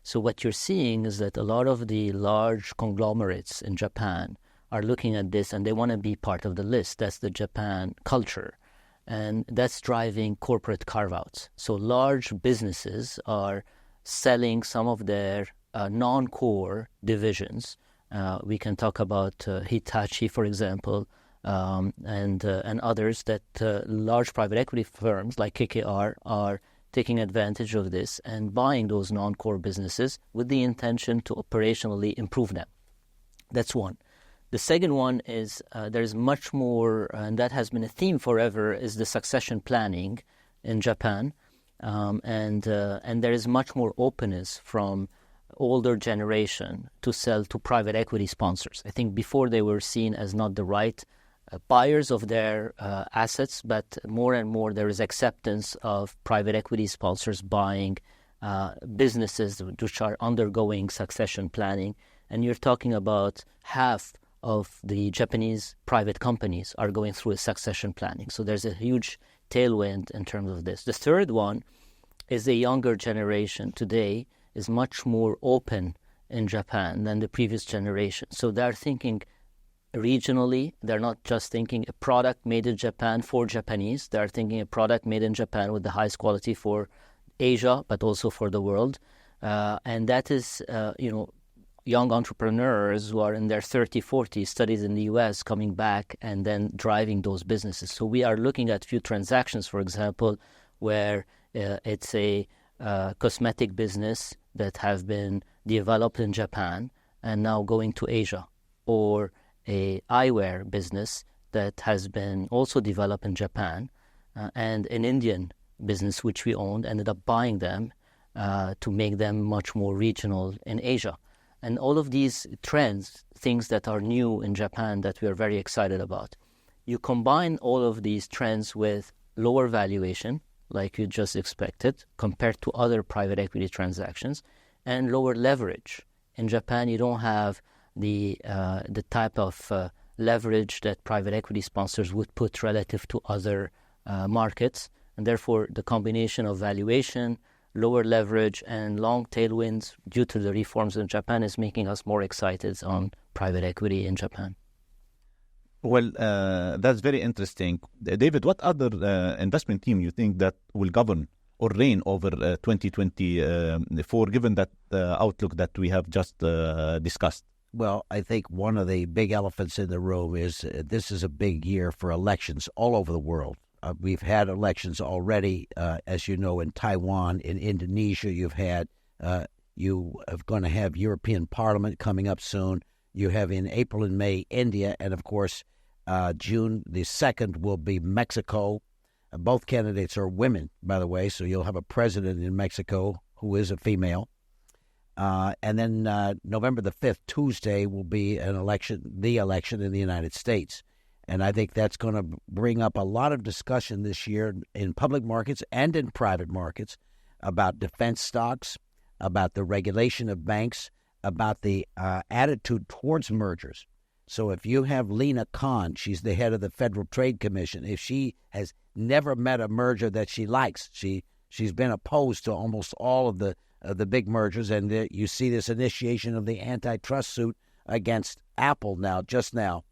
So what you're seeing is that a lot of the large conglomerates in Japan are looking at this and they want to be part of the list. That's the Japan culture. And that's driving corporate carve-outs. So large businesses are selling some of their non-core divisions. We can talk about Hitachi, for example, and others that large private equity firms like KKR are taking advantage of this and buying those non-core businesses with the intention to operationally improve them. That's one. The second one is there's much more, and that has been a theme forever, is the succession planning in Japan. And there is much more openness from older generation to sell to private equity sponsors. I think before they were seen as not the right buyers of their assets, but more and more there is acceptance of private equity sponsors buying businesses which are undergoing succession planning. And you're talking about half of the Japanese private companies are going through a succession planning. So there's a huge tailwind in terms of this. The third one is the younger generation today is much more open in Japan than the previous generation. So they're thinking regionally. They're not just thinking a product made in Japan for Japanese. They're thinking a product made in Japan with the highest quality for Asia, but also for the world. And that is, young entrepreneurs who are in their 30, 40, studies in the U.S. coming back and then driving those businesses. So we are looking at few transactions, for example, where it's a cosmetic business that have been developed in Japan and now going to Asia, or a eyewear business that has been also developed in Japan, and an Indian business which we owned ended up buying them to make them much more regional in Asia. And all of these trends, things that are new in Japan that we are very excited about. You combine all of these trends with lower valuation, like you just expected, compared to other private equity transactions, and lower leverage. In Japan, you don't have the type of leverage that private equity sponsors would put relative to other markets. And therefore, the combination of valuation, lower leverage, and long tailwinds due to the reforms in Japan is making us more excited on private equity in Japan. Well, that's very interesting. David, what other investment theme you think that will govern or reign over 2024, given that outlook that we have just discussed? Well, I think one of the big elephants in the room is this is a big year for elections all over the world. We've had elections already, as you know, in Taiwan, in Indonesia. You are going to have European Parliament coming up soon. You have in April and May India, and of course, June the 2nd will be Mexico. Both candidates are women, by the way, so you'll have a president in Mexico who is a female. And then November the 5th, Tuesday, will be the election in the United States. And I think that's going to bring up a lot of discussion this year in public markets and in private markets about defense stocks, about the regulation of banks, about the attitude towards mergers. So if you have Lena Khan, she's the head of the Federal Trade Commission, if she has never met a merger that she likes, she's been opposed to almost all of the big mergers, and you see this initiation of the antitrust suit against Apple just now.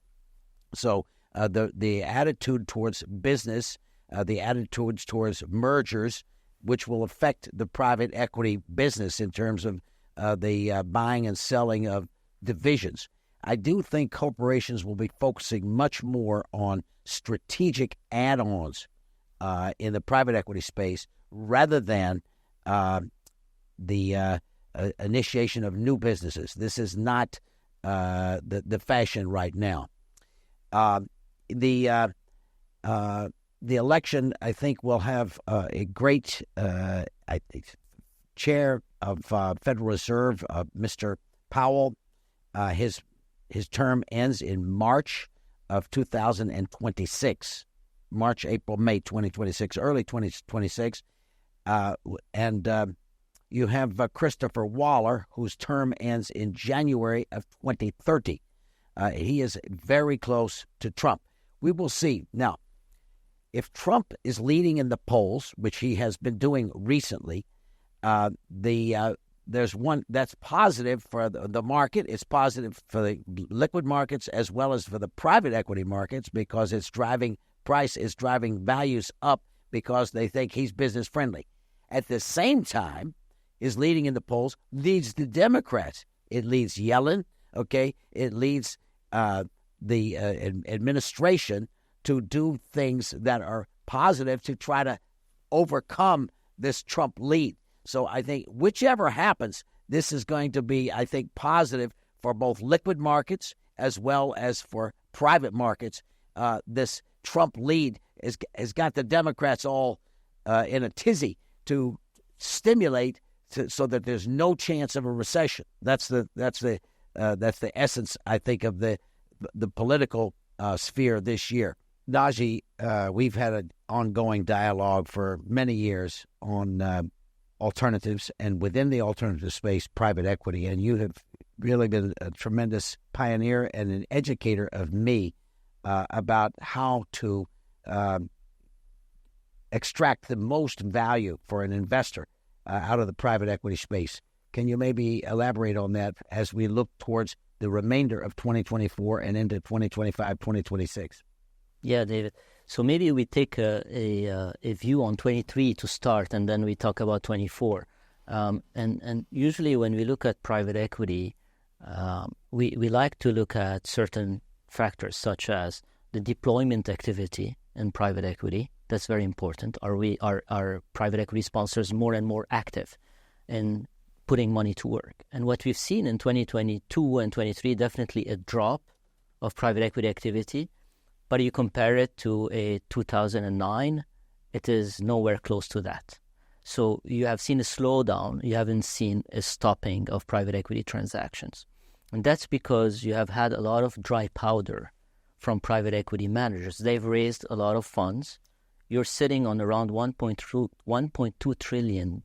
So the attitude towards business, the attitudes towards mergers, which will affect the private equity business in terms of the buying and selling of divisions. I do think corporations will be focusing much more on strategic add-ons in the private equity space rather than the initiation of new businesses. This is not the fashion right now. The election, I think, will have a great chair of Federal Reserve, Mr. Powell. His term ends in March of 2026, March, April, May 2026, early 2026. And you have Christopher Waller, whose term ends in January of 2030. He is very close to Trump. We will see. Now, if Trump is leading in the polls, which he has been doing recently, there's one that's positive for the market. It's positive for the liquid markets as well as for the private equity markets because price is driving values up because they think he's business friendly. At the same time, is leading in the polls leads the Democrats. It leads Yellen. Okay, it leads the administration to do things that are positive to try to overcome this Trump lead. So I think whichever happens, this is going to be, I think, positive for both liquid markets as well as for private markets. This Trump lead has got the Democrats all in a tizzy to stimulate so that there's no chance of a recession. That's the essence, I think, of the political sphere this year. Naji, we've had an ongoing dialogue for many years on alternatives, and within the alternative space, private equity, and you have really been a tremendous pioneer and an educator of me about how to extract the most value for an investor out of the private equity space. Can you maybe elaborate on that as we look towards the remainder of 2024 and into 2025, 2026? Yeah, David. So maybe we take a view on 23 to start, and then we talk about 24. And usually when we look at private equity, we like to look at certain factors such as the deployment activity in private equity. That's very important. Are private equity sponsors more and more active in putting money to work? And what we've seen in 2022 and 23, definitely a drop of private equity activity. But you compare it to a 2009, it is nowhere close to that. So you have seen a slowdown. You haven't seen a stopping of private equity transactions. And that's because you have had a lot of dry powder from private equity managers. They've raised a lot of funds. You're sitting on around $1.2 trillion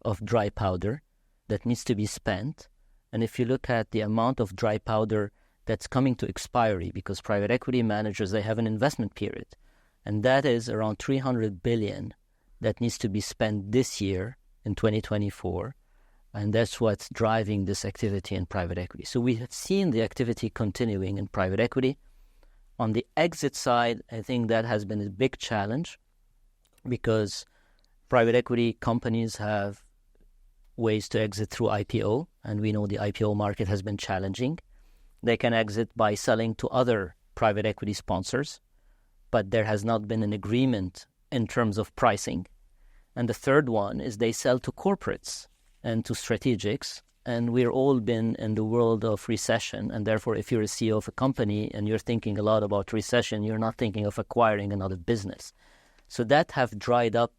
of dry powder that needs to be spent. And if you look at the amount of dry powder that's coming to expiry, because private equity managers, they have an investment period, and that is around $300 billion that needs to be spent this year in 2024, and that's what's driving this activity in private equity. So we have seen the activity continuing in private equity. On the exit side, I think that has been a big challenge because private equity companies have ways to exit through IPO, and we know the IPO market has been challenging. They can exit by selling to other private equity sponsors, but there has not been an agreement in terms of pricing. And the third one is they sell to corporates and to strategics. And we've all been in the world of recession. And therefore, if you're a CEO of a company and you're thinking a lot about recession, you're not thinking of acquiring another business. So that have dried up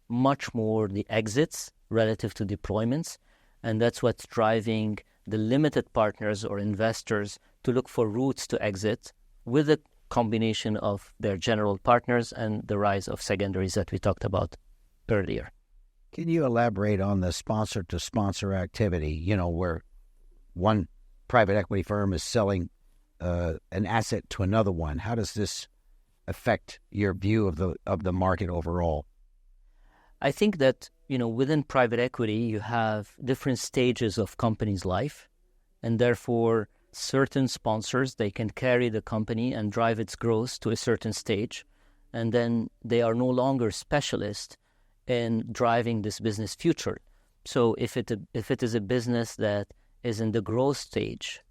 much more the exits relative to deployments. And that's what's driving the limited partners or investors to look for routes to exit with a combination of their general partners and the rise of secondaries that we talked about earlier. Can you elaborate on the sponsor-to-sponsor activity, where one private equity firm is selling an asset to another one? How does this affect your view of the market overall? I think that, within private equity, you have different stages of company's life, and therefore certain sponsors, they can carry the company and drive its growth to a certain stage, and then they are no longer specialists in driving this business future. So if it is a business that is in the growth stage,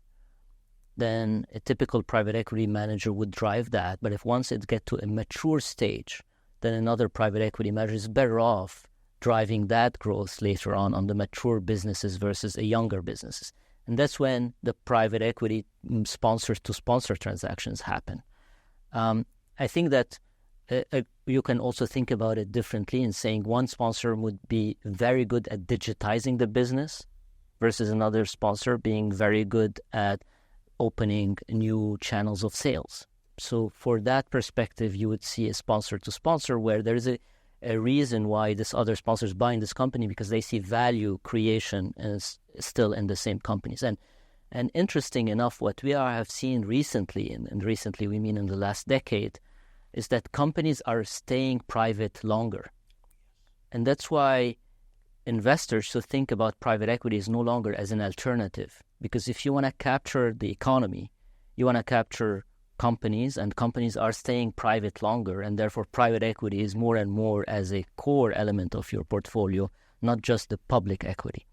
then a typical private equity manager would drive that. But if once it gets to a mature stage, then another private equity manager is better off driving that growth later on the mature businesses versus a younger businesses. And that's when the private equity sponsor-to-sponsor transactions happen. I think that you can also think about it differently in saying one sponsor would be very good at digitizing the business versus another sponsor being very good at opening new channels of sales. So for that perspective, you would see a sponsor-to-sponsor where there is a reason why this other sponsor is buying this company because they see value creation is still in the same companies. And interesting enough, what we have seen recently, and recently we mean in the last decade, is that companies are staying private longer. And that's why investors should think about private equities no longer as an alternative. Because if you want to capture the economy, you want to capture companies, and companies are staying private longer, and therefore private equity is more and more as a core element of your portfolio, not just the public equity.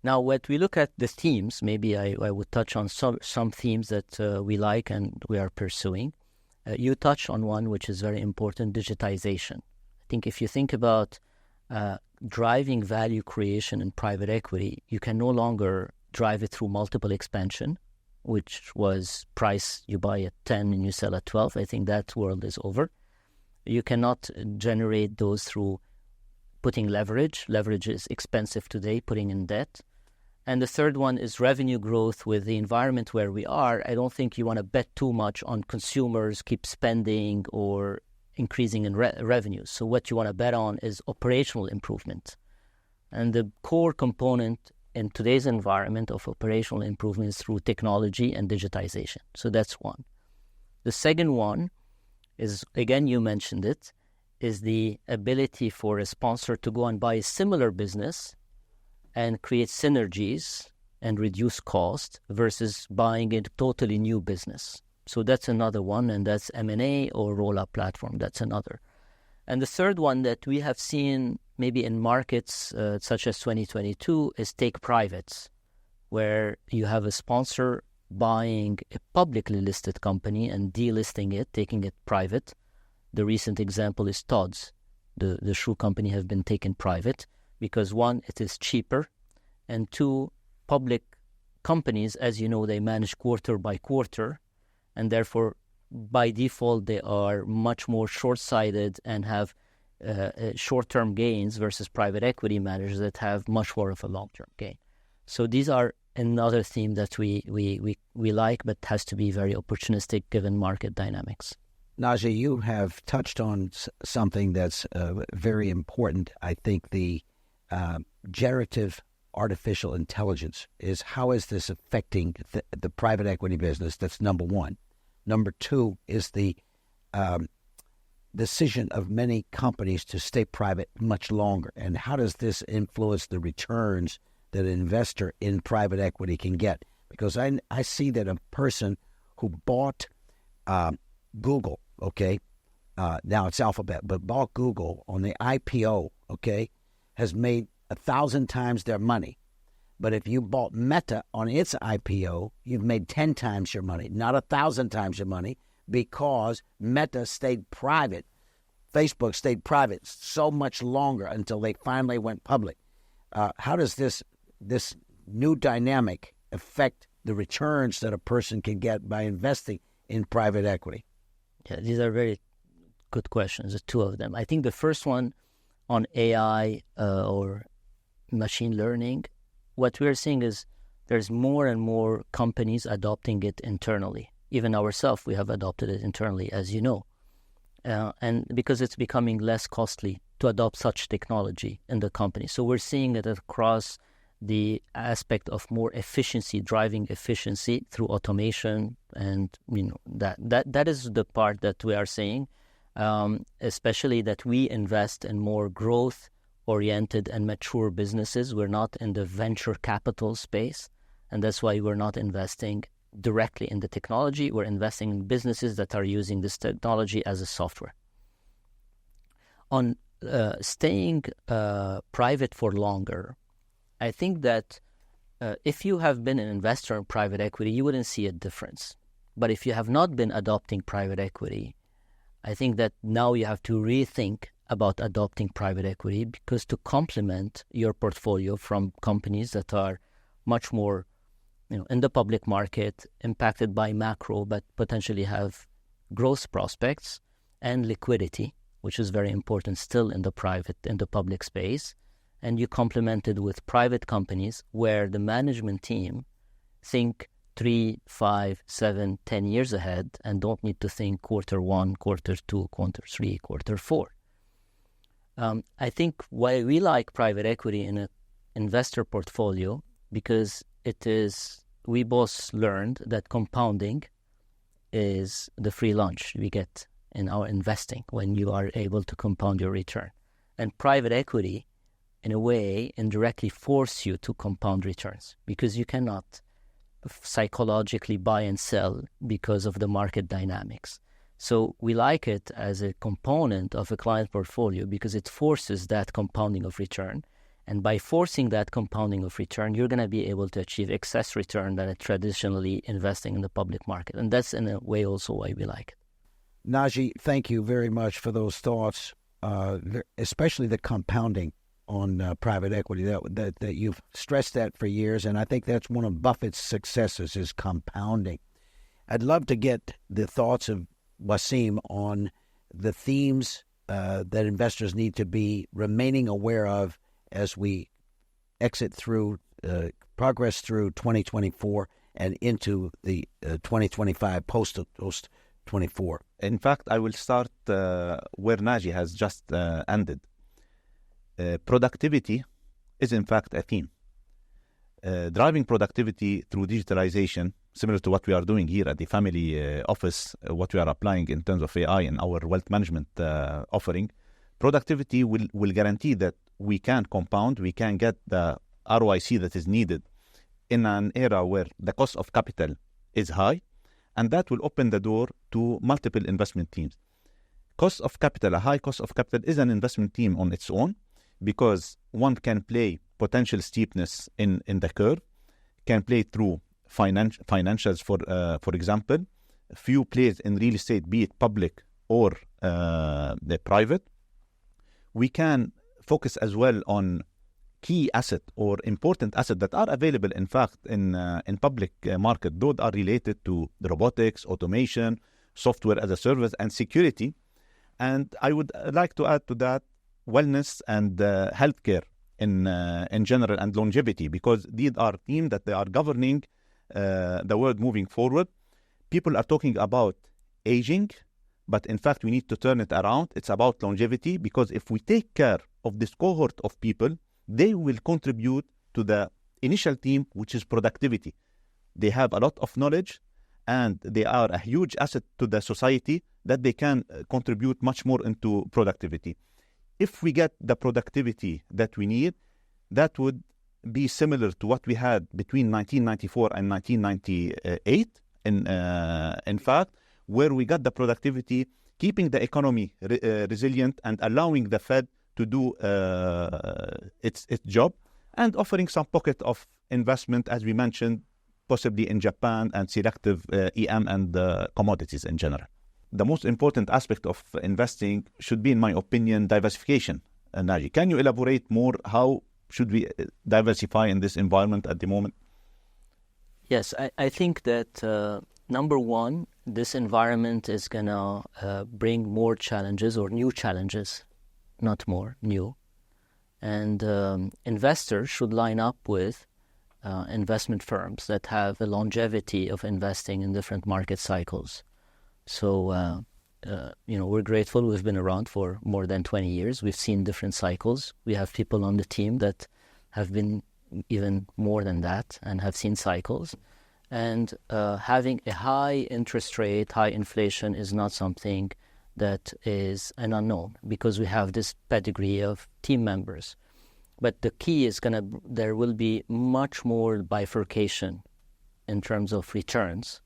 Now, when we look at the themes, maybe I would touch on some themes that we like and we are pursuing. You touch on one which is very important, digitization. I think if you think about driving value creation in private equity, you can no longer drive it through multiple expansion, which was price, you buy at 10 and you sell at 12. I think that world is over. You cannot generate those through putting leverage. Leverage is expensive today, putting in debt. And the third one is revenue growth. With the environment where we are, I don't think you want to bet too much on consumers keep spending or increasing in revenues. So what you want to bet on is operational improvement. And the core component in today's environment of operational improvement is through technology and digitization. So that's one. The second one is, again, you mentioned it, is the ability for a sponsor to go and buy a similar business and create synergies and reduce cost versus buying a totally new business. So that's another one, and that's M&A or roll-up platform. That's another. And the third one that we have seen maybe in markets such as 2022 is take privates, where you have a sponsor buying a publicly listed company and delisting it, taking it private. The recent example is Tod's. The shoe company have been taken private because, one, it is cheaper, and two, public companies, as you know, they manage quarter by quarter, and therefore, by default, they are much more short-sighted and have short-term gains versus private equity managers that have much more of a long-term gain. So these are another theme that we like, but has to be very opportunistic given market dynamics. Naji, you have touched on something that's very important. I think the generative artificial intelligence is, how is this affecting the private equity business? That's number one. Number two is the decision of many companies to stay private much longer. And how does this influence the returns that an investor in private equity can get? Because I see that a person who bought Google, okay, now it's Alphabet, but bought Google on the IPO, okay, has made 1,000 times their money. But if you bought Meta on its IPO, you've made 10 times your money, not 1,000 times your money, because Meta stayed private. Facebook stayed private so much longer until they finally went public. How does this new dynamic affect the returns that a person can get by investing in private equity? Yeah, these are very good questions, the two of them. I think the first one on AI or machine learning, what we're seeing is there's more and more companies adopting it internally. Even ourselves, we have adopted it internally, as you know. And because it's becoming less costly to adopt such technology in the company. So we're seeing it across the aspect of more efficiency, driving efficiency through automation. And that is the part that we are seeing, especially that we invest in more growth-oriented and mature businesses. We're not in the venture capital space, and that's why we're not investing directly in the technology. We're investing in businesses that are using this technology as a software. On staying private for longer, I think that if you have been an investor in private equity, you wouldn't see a difference. But if you have not been adopting private equity, I think that now you have to rethink about adopting private equity, because to complement your portfolio from companies that are much more in the public market, impacted by macro, but potentially have growth prospects and liquidity, which is very important still in the public space. And you complement it with private companies where the management team think 3, 5, 7, 10 years ahead and don't need to think quarter 1, quarter 2, quarter 3, quarter 4. I think why we like private equity in an investor portfolio, because we both learned that compounding is the free lunch we get in our investing when you are able to compound your return. And private equity, in a way, indirectly force you to compound returns, because you cannot psychologically buy and sell because of the market dynamics. So we like it as a component of a client portfolio because it forces that compounding of return. And by forcing that compounding of return, you're going to be able to achieve excess return than traditionally investing in the public market. And that's in a way also why we like it. Naji, thank you very much for those thoughts, especially the compounding on private equity. That you've stressed that for years, and I think that's one of Buffett's successes is compounding. I'd love to get the thoughts of Wassim on the themes that investors need to be remaining aware of as we exit through progress through 2024 and into the 2025 post 24. In fact, I will start where Naji has just ended. Productivity is in fact a theme. Driving productivity through digitalization, similar to what we are doing here at the family office, what we are applying in terms of AI in our wealth management offering, productivity will guarantee that we can compound, we can get the ROIC that is needed in an era where the cost of capital is high, and that will open the door to multiple investment teams. Cost of capital, a high cost of capital is an investment team on its own, because one can play potential steepness in the curve, can play through financials, for example. Few plays in real estate, be it public or the private. We can focus as well on key asset or important asset that are available, in fact, in public market. Those are related to the robotics, automation, software as a service, and security. And I would like to add to that wellness and healthcare in general, and longevity, because these are themes that they are governing the world moving forward. People are talking about aging, but in fact, we need to turn it around. It's about longevity, because if we take care of this cohort of people, they will contribute to the initial theme, which is productivity. They have a lot of knowledge, and they are a huge asset to the society that they can contribute much more into productivity. If we get the productivity that we need, that would be similar to what we had between 1994 and 1998, in fact, where we got the productivity, keeping the economy resilient and allowing the Fed to do its job, and offering some pocket of investment, as we mentioned, possibly in Japan, and selective EM and commodities in general. The most important aspect of investing should be, in my opinion, diversification. Naji, can you elaborate more? How should we diversify in this environment at the moment? Yes, I think that number one, this environment is going to bring more challenges, or new challenges, not more, new. And investors should line up with investment firms that have a longevity of investing in different market cycles. So, we're grateful. We've been around for more than 20 years. We've seen different cycles. We have people on the team that have been even more than that and have seen cycles. And having a high interest rate, high inflation is not something that is an unknown, because we have this pedigree of team members. But the key is there will be much more bifurcation in terms of returns,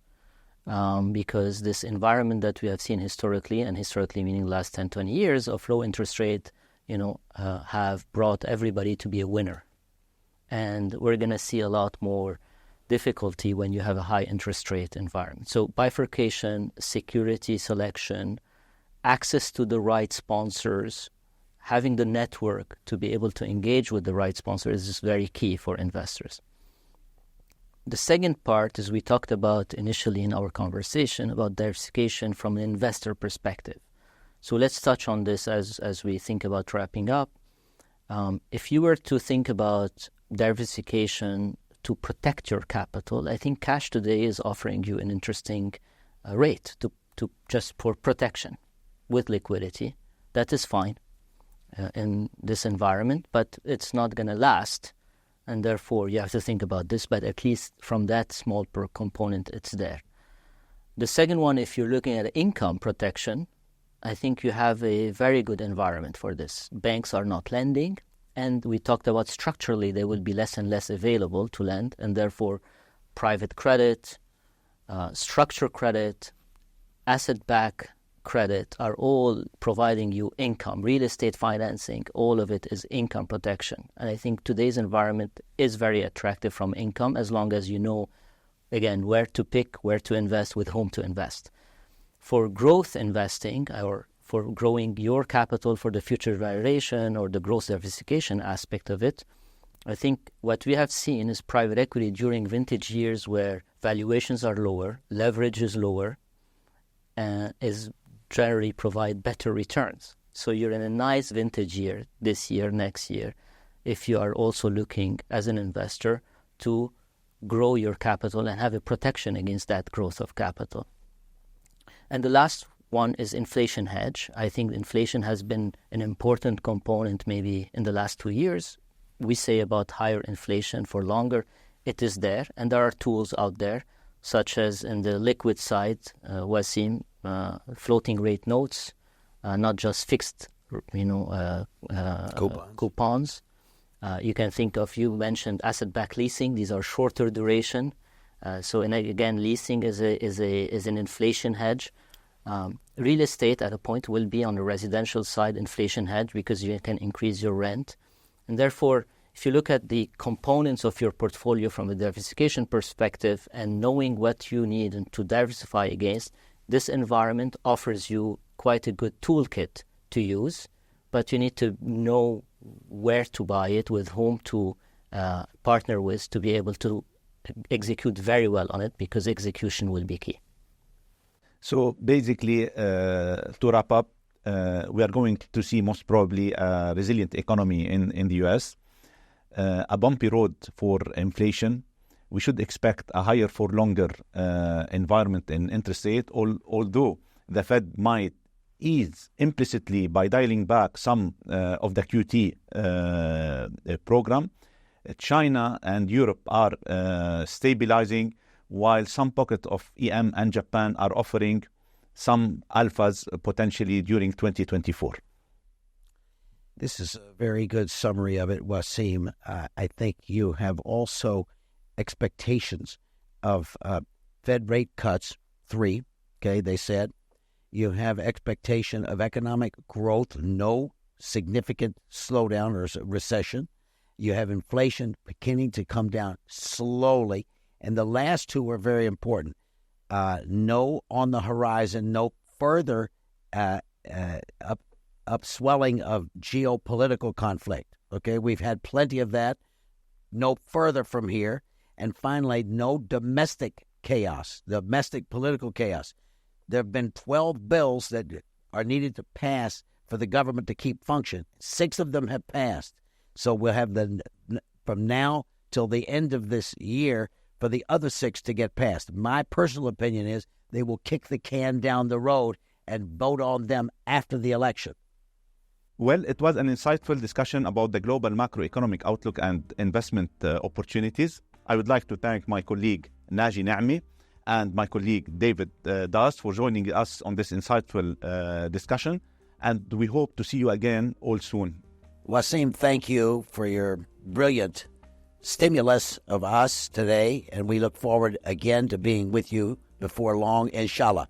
because this environment that we have seen historically, and historically meaning last 10, 20 years of low interest rate, have brought everybody to be a winner. And we're going to see a lot more difficulty when you have a high interest rate environment. So bifurcation, security selection, access to the right sponsors, having the network to be able to engage with the right sponsors is very key for investors. The second part is we talked about initially in our conversation about diversification from an investor perspective. So let's touch on this as we think about wrapping up. If you were to think about diversification to protect your capital, I think cash today is offering you an interesting rate to just for protection with liquidity. That is fine in this environment, but it's not going to last. And therefore, you have to think about this, but at least from that small per component, it's there. The second one, if you're looking at income protection, I think you have a very good environment for this. Banks are not lending, and we talked about structurally they will be less and less available to lend, and therefore private credit, structured credit, asset-backed credit are all providing you income. Real estate financing, all of it is income protection. And I think today's environment is very attractive from income, as long as you know, again, where to pick, where to invest, with whom to invest. For growth investing, or for growing your capital for the future valuation or the growth diversification aspect of it, I think what we have seen is private equity during vintage years where valuations are lower, leverage is lower, is generally provide better returns. So you're in a nice vintage year, this year, next year, if you are also looking as an investor to grow your capital and have a protection against that growth of capital. And the last one is inflation hedge. I think inflation has been an important component maybe in the last 2 years. We say about higher inflation for longer. It is there, and there are tools out there, such as in the liquid side, Wassim, floating rate notes, not just fixed, coupons. You can think of, you mentioned asset-backed leasing. These are shorter duration. Again, leasing is an inflation hedge. Real estate at a point will be on the residential side inflation hedge because you can increase your rent. And therefore, if you look at the components of your portfolio from a diversification perspective and knowing what you need to diversify against, this environment offers you quite a good toolkit to use, but you need to know where to buy it, with whom to partner with to be able to execute very well on it, because execution will be key. So basically, to wrap up, we are going to see most probably a resilient economy in the US, a bumpy road for inflation. We should expect a higher for longer environment in interest rate, although the Fed might ease implicitly by dialing back some of the QT program. China and Europe are stabilizing, while some pockets of EM and Japan are offering some alphas potentially during 2024. This is a very good summary of it, Wassim. I think you have also expectations of Fed rate cuts, 3, okay, they said. You have expectation of economic growth, no significant slowdown or recession. You have inflation beginning to come down slowly. And the last two are very important. No on the horizon, no further upswelling of geopolitical conflict. Okay, we've had plenty of that. No further from here. And finally, no domestic chaos, domestic political chaos. There have been 12 bills that are needed to pass for the government to keep function. 6 of them have passed. So we'll have from now till the end of this year for the other 6 to get passed. My personal opinion is they will kick the can down the road and vote on them after the election. Well, it was an insightful discussion about the global macroeconomic outlook and investment opportunities. I would like to thank my colleague Naji Nehme and my colleague David Darst for joining us on this insightful discussion, and we hope to see you again all soon. Wassim, thank you for your brilliant stimulus of us today, and we look forward again to being with you before long, inshallah.